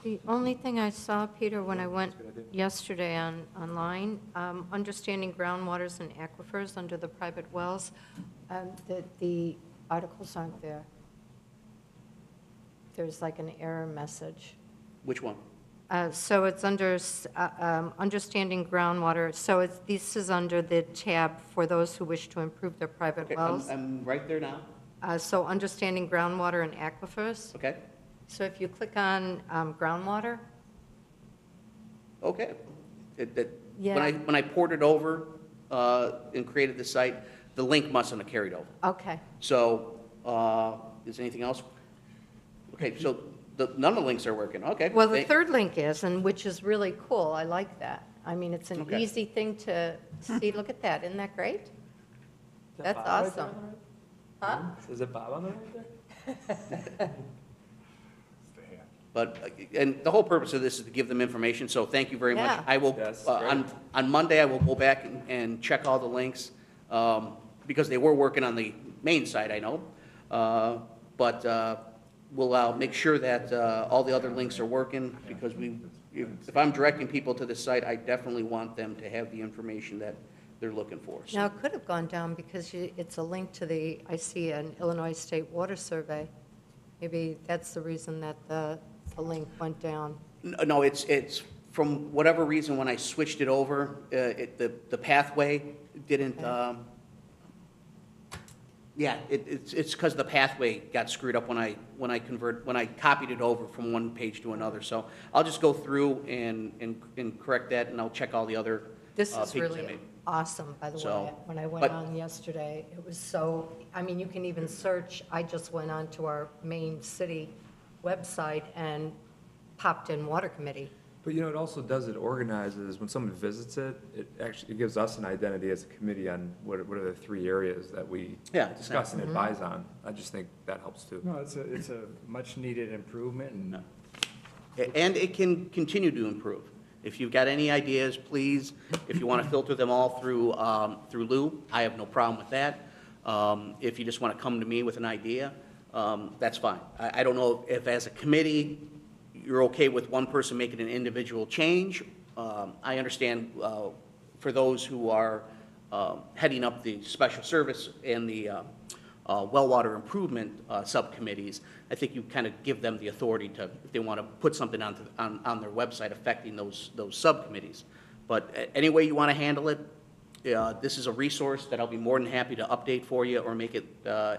The only thing I saw, Peter, when I went yesterday online, understanding groundwaters and aquifers under the private wells, that the articles aren't there. There's like an error message. Which one? So it's under understanding groundwater, so this is under the tab for those who wish to improve their private Okay, wells. I'm right there now, So understanding groundwater and aquifers. okay? So if you click on groundwater, Okay. When Yeah. when I ported over and created the site, the link mustn't have carried over. okay. So, is anything else? Okay, so none of the links are working, okay. Well, the Thank- third link is, and which is really cool, I like that. I mean, it's an Okay. easy thing to see, look at that, isn't that great? Is that That's Bob right awesome. there? Huh? Is it Bob on there right there? But, and the whole purpose of this is to give them information, so thank you very much. Yeah. I will, Yes, on Monday, I will go back and check all the links, because they were working on the main site, I know. But we'll make sure that all the other links are working, because if I'm directing people to this site, I definitely want them to have the information that they're looking for. So- Now, it could have gone down because it's a link to I see an Illinois State Water Survey. Maybe that's the reason that the link went down. No, it's, from whatever reason, when I switched it over, the pathway didn't, yeah, it's because the pathway got screwed up when I copied it over from one page to another. So I'll just go through and correct that, and I'll check all the other This is pages I really made. awesome, by the So, way. When I went but- on yesterday, it was so, I mean, you can even search, I just went on to our main city website and popped in water committee. But you know, it also does, it organizes, when someone visits it, it gives us an identity as a committee on what are the 3 areas that we Yeah, discuss and advise on. I just think that helps too. No, it's a much-needed improvement, and And it can continue to improve. If you've got any ideas, please, if you want to filter them all through Lou, I have no problem with that. If you just want to come to me with an idea, that's fine. I don't know if as a committee, you're okay with one person making an individual change. I understand for those who are heading up the special service and the well water improvement subcommittees, I think you kind of give them the authority to, if they want to put something on their website affecting those subcommittees. But any way you want to handle it, this is a resource that I'll be more than happy to update for you or make it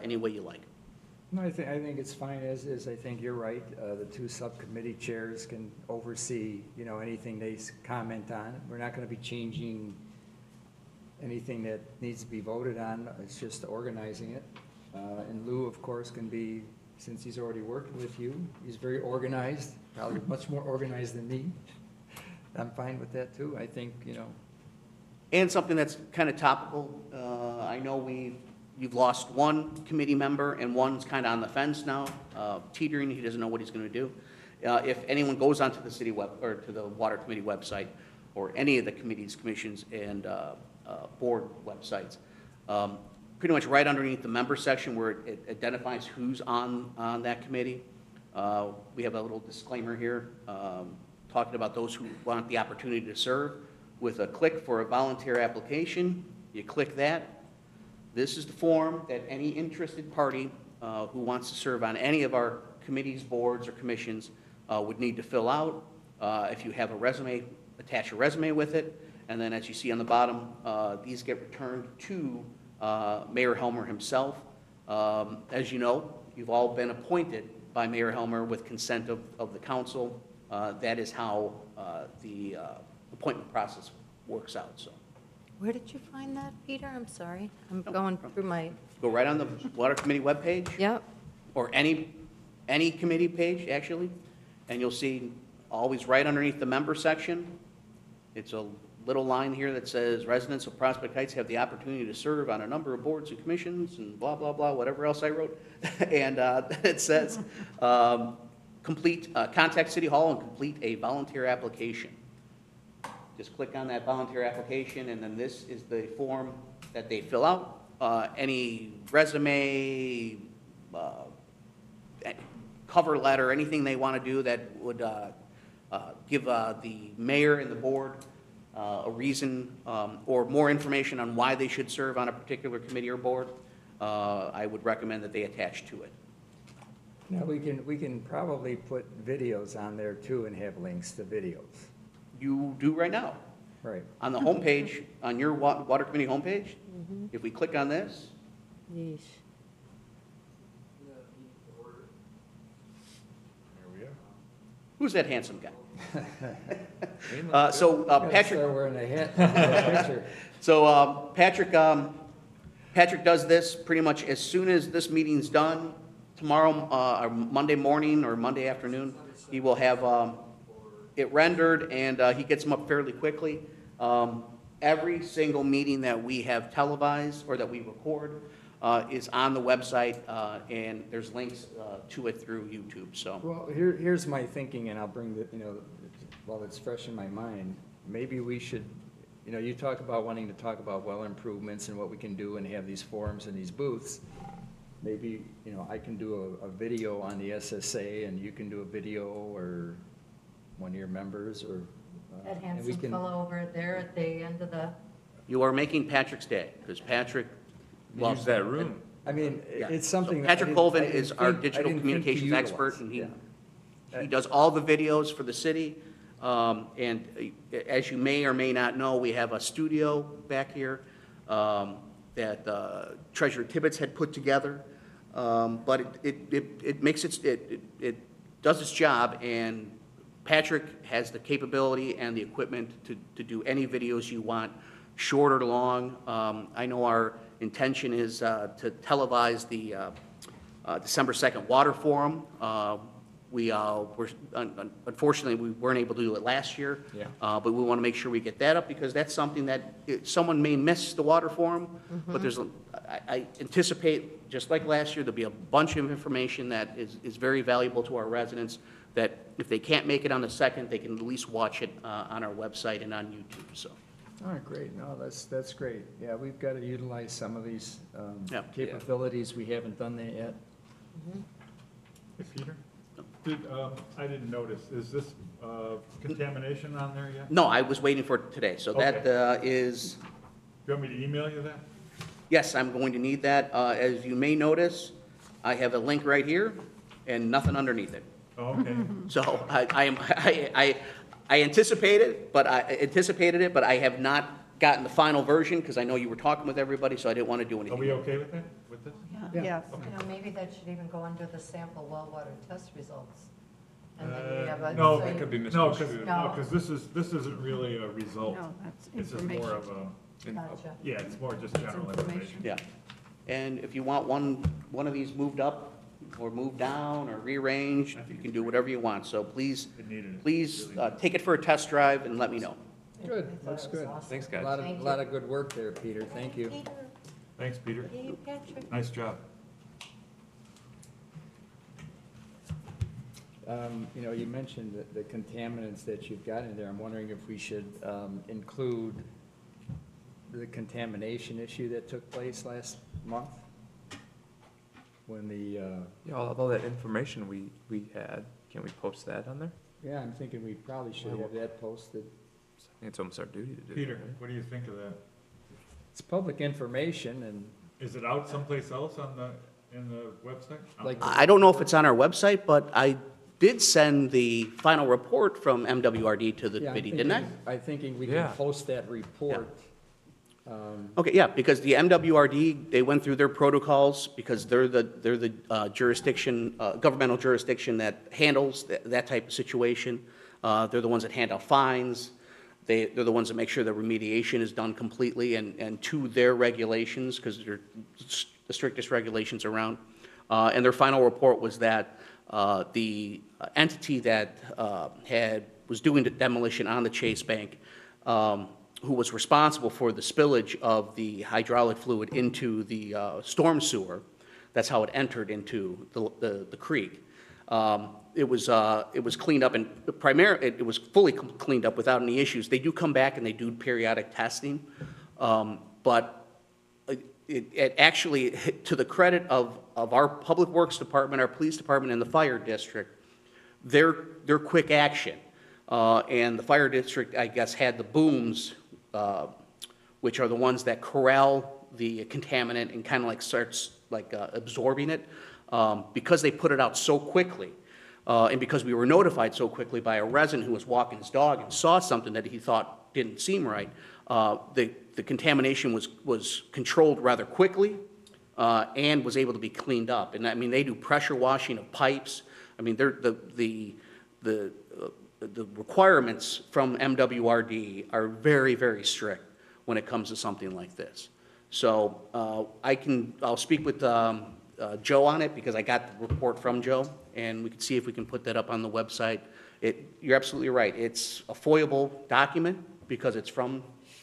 any way you like. no, I think it's fine as is. I think you're right. The 2 subcommittee chairs can oversee, anything they comment on. We're not going to be changing anything that needs to be voted on. It's just organizing it. And Lou, of course, can be, since he's already worked with you, he's very organized, probably much more organized than me. I'm fine with that too. I think, And something that's kind of topical, I know you've lost one committee member and one's kind of on the fence now, teetering, he doesn't know what he's going to do. If anyone goes onto the city or to the water committee website, or any of the committees, commissions, and board websites, pretty much right underneath the member section where it identifies who's on that committee, we have a little disclaimer here, talking about those who want the opportunity to serve. With a click for a volunteer application, you click that. This is the form that any interested party who wants to serve on any of our committees, boards, or commissions would need to fill out. If you have a resume, attach a resume with it, and then as you see on the bottom, these get returned to Mayor Helmer himself. As you know, you've all been appointed by Mayor Helmer with consent of the council. That is how the appointment process works out, so. Where did you find that, Peter? I'm sorry. I'm going through my, Go right on the Water Committee webpage, yep. or any committee page, actually, and you'll see always right underneath the member section, it's a little line here that says, residents of Prospect Heights have the opportunity to serve on a number of boards and commissions, and blah, blah, blah, whatever else I wrote. And it says, contact City Hall and complete a volunteer application. Just click on that volunteer application, and then this is the form that they fill out. Any resume, cover letter, anything they want to do that would give the mayor and the board a reason or more information on why they should serve on a particular committee or board, I would recommend that they attach to it. Now, we can probably put videos on there too and have links to videos. You do right now. Right. On the homepage, on your water committee homepage, if we click on this, Yeesh. There we are. who's that handsome guy? Gotta Patrick, start wearing a hat in that picture. so Patrick does this pretty much as soon as this meeting's done. Tomorrow, or Monday morning or Monday afternoon, he will have it rendered, and he gets them up fairly quickly. Every single meeting that we have televised or that we record is on the website, and there's links to it through YouTube, so. Well, here's my thinking, and I'll bring the, while it's fresh in my mind, maybe we should, you talk about wanting to talk about well improvements and what we can do and have these forums and these booths. Maybe, I can do a video on the SSA, and you can do a video, or one of your members, or. That and we handsome can- fellow over there at the end of the, You are making Patrick's day, because Patrick loves Use that room. I mean, Yeah. it's something. So I Patrick didn't- Colvin I didn't is our think- I digital didn't think to communications expert, utilize. and Yeah. he does all the videos for the city. And as you may or may not know, we have a studio back here that Treasurer Tibbetts had put together. But it makes it does its job, and Patrick has the capability and the equipment to do any videos you want, short or long. I know our intention is to televise the December 2nd Water Forum. Unfortunately, we weren't able to do it last year. Yeah. But we want to make sure we get that up, because that's something that someone may miss the water forum, but I anticipate, just like last year, there'll be a bunch of information that is very valuable to our residents, that if they can't make it on the 2nd, they can at least watch it on our website and on YouTube, so. All right, great. No, that's great. Yeah, we've got to utilize some of these Yeah. capabilities. We haven't done that yet. Hey, Peter? I didn't notice, is this contamination on there yet? No, I was waiting for it today, so that is, Do you want me to email you that? yes, I'm going to need that. As you may notice, I have a link right here and nothing underneath it. Oh, okay. So I anticipated it, but I have not gotten the final version, because I know you were talking with everybody, so I didn't want to do Are anything. we okay with that, with this? Yeah. Yes. maybe that should even go under the sample well water test results. And then you have a. No, so That you- could be No, misconstrued. because this isn't really a result. No, that's This is more information. of a, Gotcha. yeah, it's more just general information. Yeah. And if you want one of these moved up or moved down or rearranged, you can do whatever you want. So please, It needed it. please Really. take it for a test drive and let me know. Good, I thought looks it was good. awesome. Thanks, A guys. lot of, Thank lot you. of good work there, Peter. Thank you. Peter, Thanks, Peter. hey, Patrick. Nice job. You mentioned the contaminants that you've got in there. I'm wondering if we should include the contamination issue that took place last month? When the, Yeah, all that information we had, can we post that on there? yeah, I'm thinking we probably should have that posted. I think it's almost our duty to do. Peter, right? what do you think of that? It's public information, and Is it out someplace else in the website? Like- I don't know if it's on our website, but I did send the final report from MWRD to the yeah, committee, didn't I? I'm thinking we can Yeah. post that report. Okay, yeah, because the MWRD, they went through their protocols, because they're the jurisdiction, governmental jurisdiction that handles that type of situation. They're the ones that hand out fines. They're the ones that make sure the remediation is done completely and to their regulations, because they're the strictest regulations around. And their final report was that the entity that was doing the demolition on the Chase Bank, who was responsible for the spillage of the hydraulic fluid into the storm sewer. That's how it entered into the creek. It was cleaned up, and it was fully cleaned up without any issues. They do come back and they do periodic testing, but it actually, to the credit of our Public Works Department, our Police Department, and the Fire District, their quick action. And the Fire District, I guess, had the booms, which are the ones that corral the contaminant and kind of like starts like absorbing it. because they put it out so quickly, and because we were notified so quickly by a resident who was walking his dog and saw something that he thought didn't seem right, the contamination was controlled rather quickly, and was able to be cleaned up. And I mean, they do pressure washing of pipes. I mean, the requirements from MWRD are very, very strict when it comes to something like this. So I'll speak with Joe on it, because I got the report from Joe, and we can see if we can put that up on the website. You're absolutely right. It's a FOIable document because it's from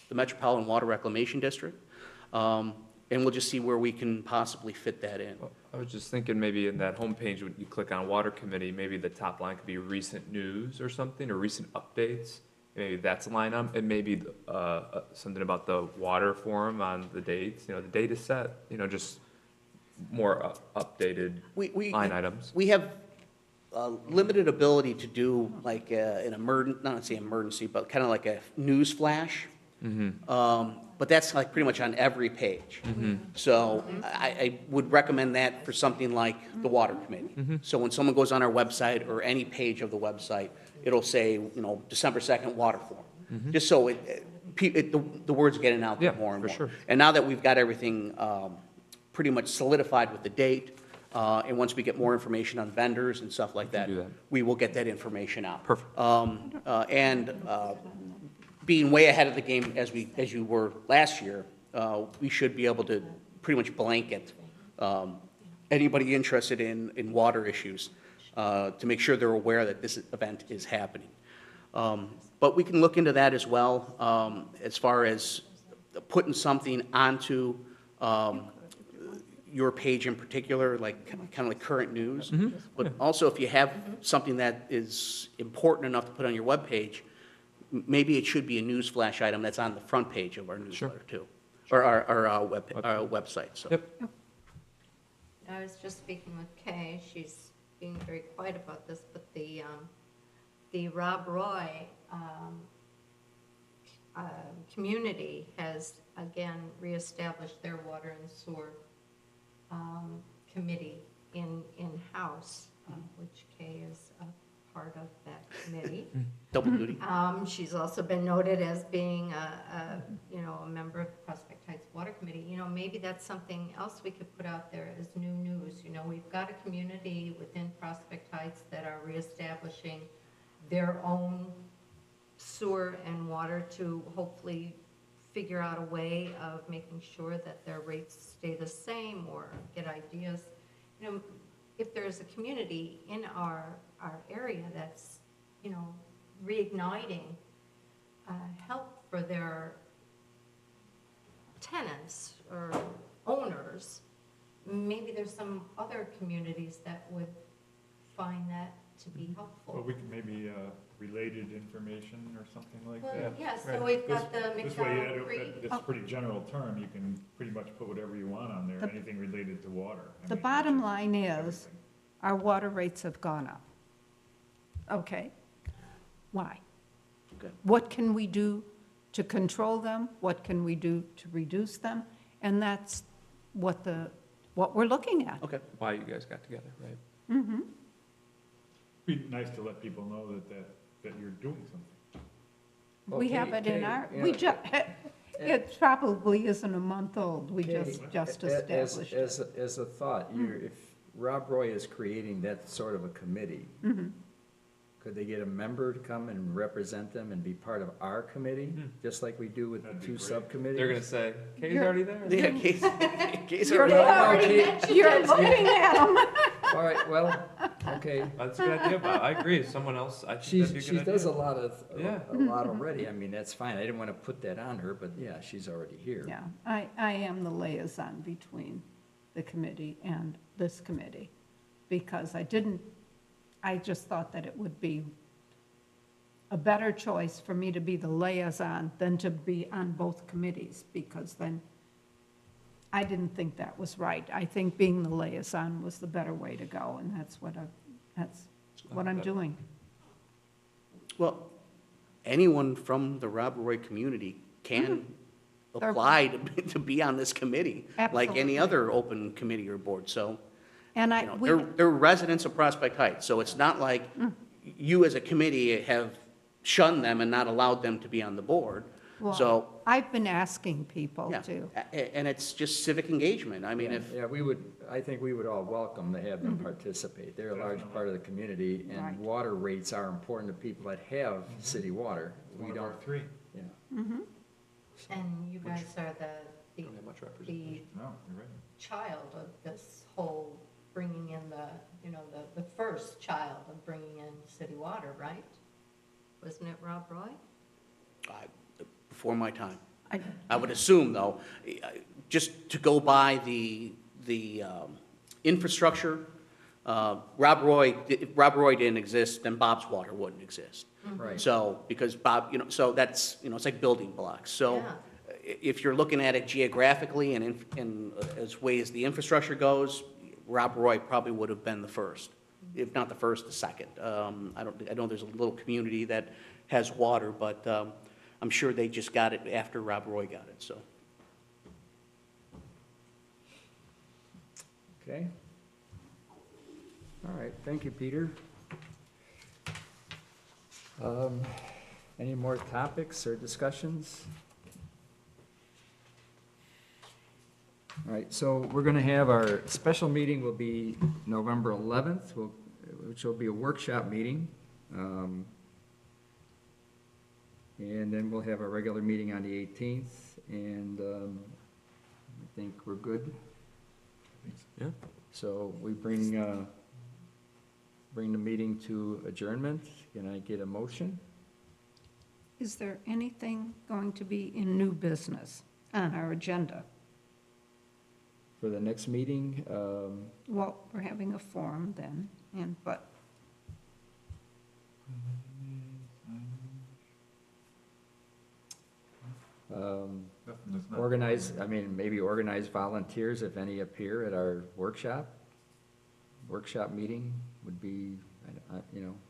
the Metropolitan Water Reclamation District. And we'll just see where we can possibly fit that in. Well, I was just thinking maybe in that homepage, when you click on Water Committee, maybe the top line could be recent news or something, or recent updates. Maybe that's a line up, and maybe something about the water forum on the dates. You know, the date is set, you know, just more updated line items. We have limited ability to do like an emergency, but kind of like a news flash. But that's like pretty much on every page. So I would recommend that for something like the Water Committee. So when someone goes on our website or any page of the website, it'll say, you know, December 2nd Water Forum. Just so the word's getting out there more and more. for sure. And now that we've got everything pretty much solidified with the date, and once we get more information on vendors and stuff like that, do that. we will get that information out. Perfect. Being way ahead of the game as you were last year, we should be able to pretty much blanket anybody interested in water issues to make sure they're aware that this event is happening. But we can look into that as well, as far as putting something onto your page in particular, like kind of like current news. But also, if you have something that is important enough to put on your webpage, maybe it should be a news flash item that's on the front page of our newsletter too, or our website. So. Yep. I was just speaking with Kay, she's being very quiet about this, but the Rob Roy community has again reestablished their water and sewer committee in-house, which Kay is a part of that committee. Double duty. She's also been noted as being a member of the Prospect Heights Water Committee. You know, maybe that's something else we could put out there as new news. You know, we've got a community within Prospect Heights that are reestablishing their own sewer and water to hopefully figure out a way of making sure that their rates stay the same or get ideas. You know, if there's a community in our area that's, you know, reigniting help for their tenants or owners, maybe there's some other communities that would find that to be helpful. Well, we could maybe related information or something like Well, that. yeah, so Right. we've got the This way, McDonald Creek. it's a pretty general term, you can pretty much put whatever you want on there, The- anything related to water. I The mean, bottom line is, everything. our water rates have gone up. Okay. Why? Okay. What can we do to control them? What can we do to reduce them? And that's what we're looking at. Okay. Why you guys got together, right? Mm-hmm. Be nice to let people know that you're doing something. We Okay, have it in Kay, our, you we know, just, it probably isn't a month old. We Okay, just As, established it. as a thought, if Rob Roy is creating that sort of a committee, Mhm. could they get a member to come and represent them and be part of our committee, just like we do with the That'd be two great. subcommittees? They're gonna say, Kay's You're- already there. Yeah, case You're you're looking at them. All right, well, okay. That's a good idea, but I agree, someone else, I think She that'd be a good does a idea. lot Yeah. already. I mean, that's fine. I didn't want to put that on her, but yeah, she's already here. Yeah, I am the liaison between the committee and this committee, because I just thought that it would be a better choice for me to be the liaison than to be on both committees, because then I didn't think that was right. I think being the liaison was the better way to go, and that's what I'm doing. Well, anyone from the Rob Roy community can They're- apply to be on this committee, like any Absolutely. other open committee or board. So And You know, they're residents of Prospect Heights, so it's not like you as a committee have shunned them and not allowed them to be on the board. well, So, I've been asking people yeah, to. and it's just civic engagement. I mean, Yeah, I think we would all welcome to have them participate. They're a large part of the community, Right. and water rates are important to people that have city water. We One of our don't, three. yeah. And you guys are the, Don't have much the representation. No, you're right. child of this whole bringing in the, you know, the first child of bringing in city water, right? Wasn't it Rob Roy? before my time. I- I would assume, though, just to go by the infrastructure, Rob Roy, if Rob Roy didn't exist, then Bob's Water wouldn't exist. Right. So, because Bob, you know, so that's, you know, it's like building blocks. So Yeah. if you're looking at it geographically and as way as the infrastructure goes, Rob Roy probably would have been the first, if not the first, the second. I know there's a little community that has water, but I'm sure they just got it after Rob Roy got it, so. Okay. All right, thank you, Peter. Any more topics or discussions? All right, so we're gonna have our special meeting will be November 11th, which will be a workshop meeting. And then we'll have a regular meeting on the 18th, and I think we're good. Yeah. So we bring the meeting to adjournment. Can I get a motion? Is there anything going to be in new business on our agenda? For the next meeting, Well, we're having a forum then, but Nothing that's not- maybe organize volunteers if any appear at our workshop. Workshop meeting would be,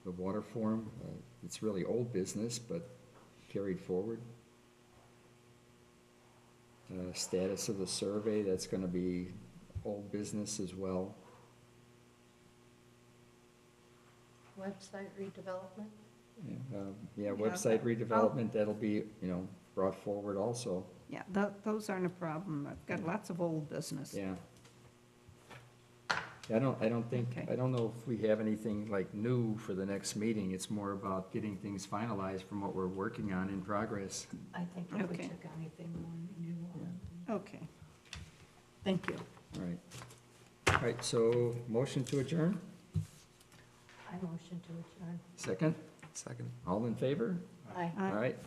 the water forum. It's really old business, but carried forward. Status of the survey, that's gonna be old business as well. Website redevelopment? Yeah, website redevelopment, that'll be, brought forward also, yeah, those aren't a problem. I've got lots of old business. yeah. I don't think, Okay. I don't know if we have anything like new for the next meeting. It's more about getting things finalized from what we're working on in progress. I think if we Okay. took anything more new on. Okay. Thank you. All right. All right, so motion to adjourn, I motion to adjourn. second? Second. All in favor? Aye. All right,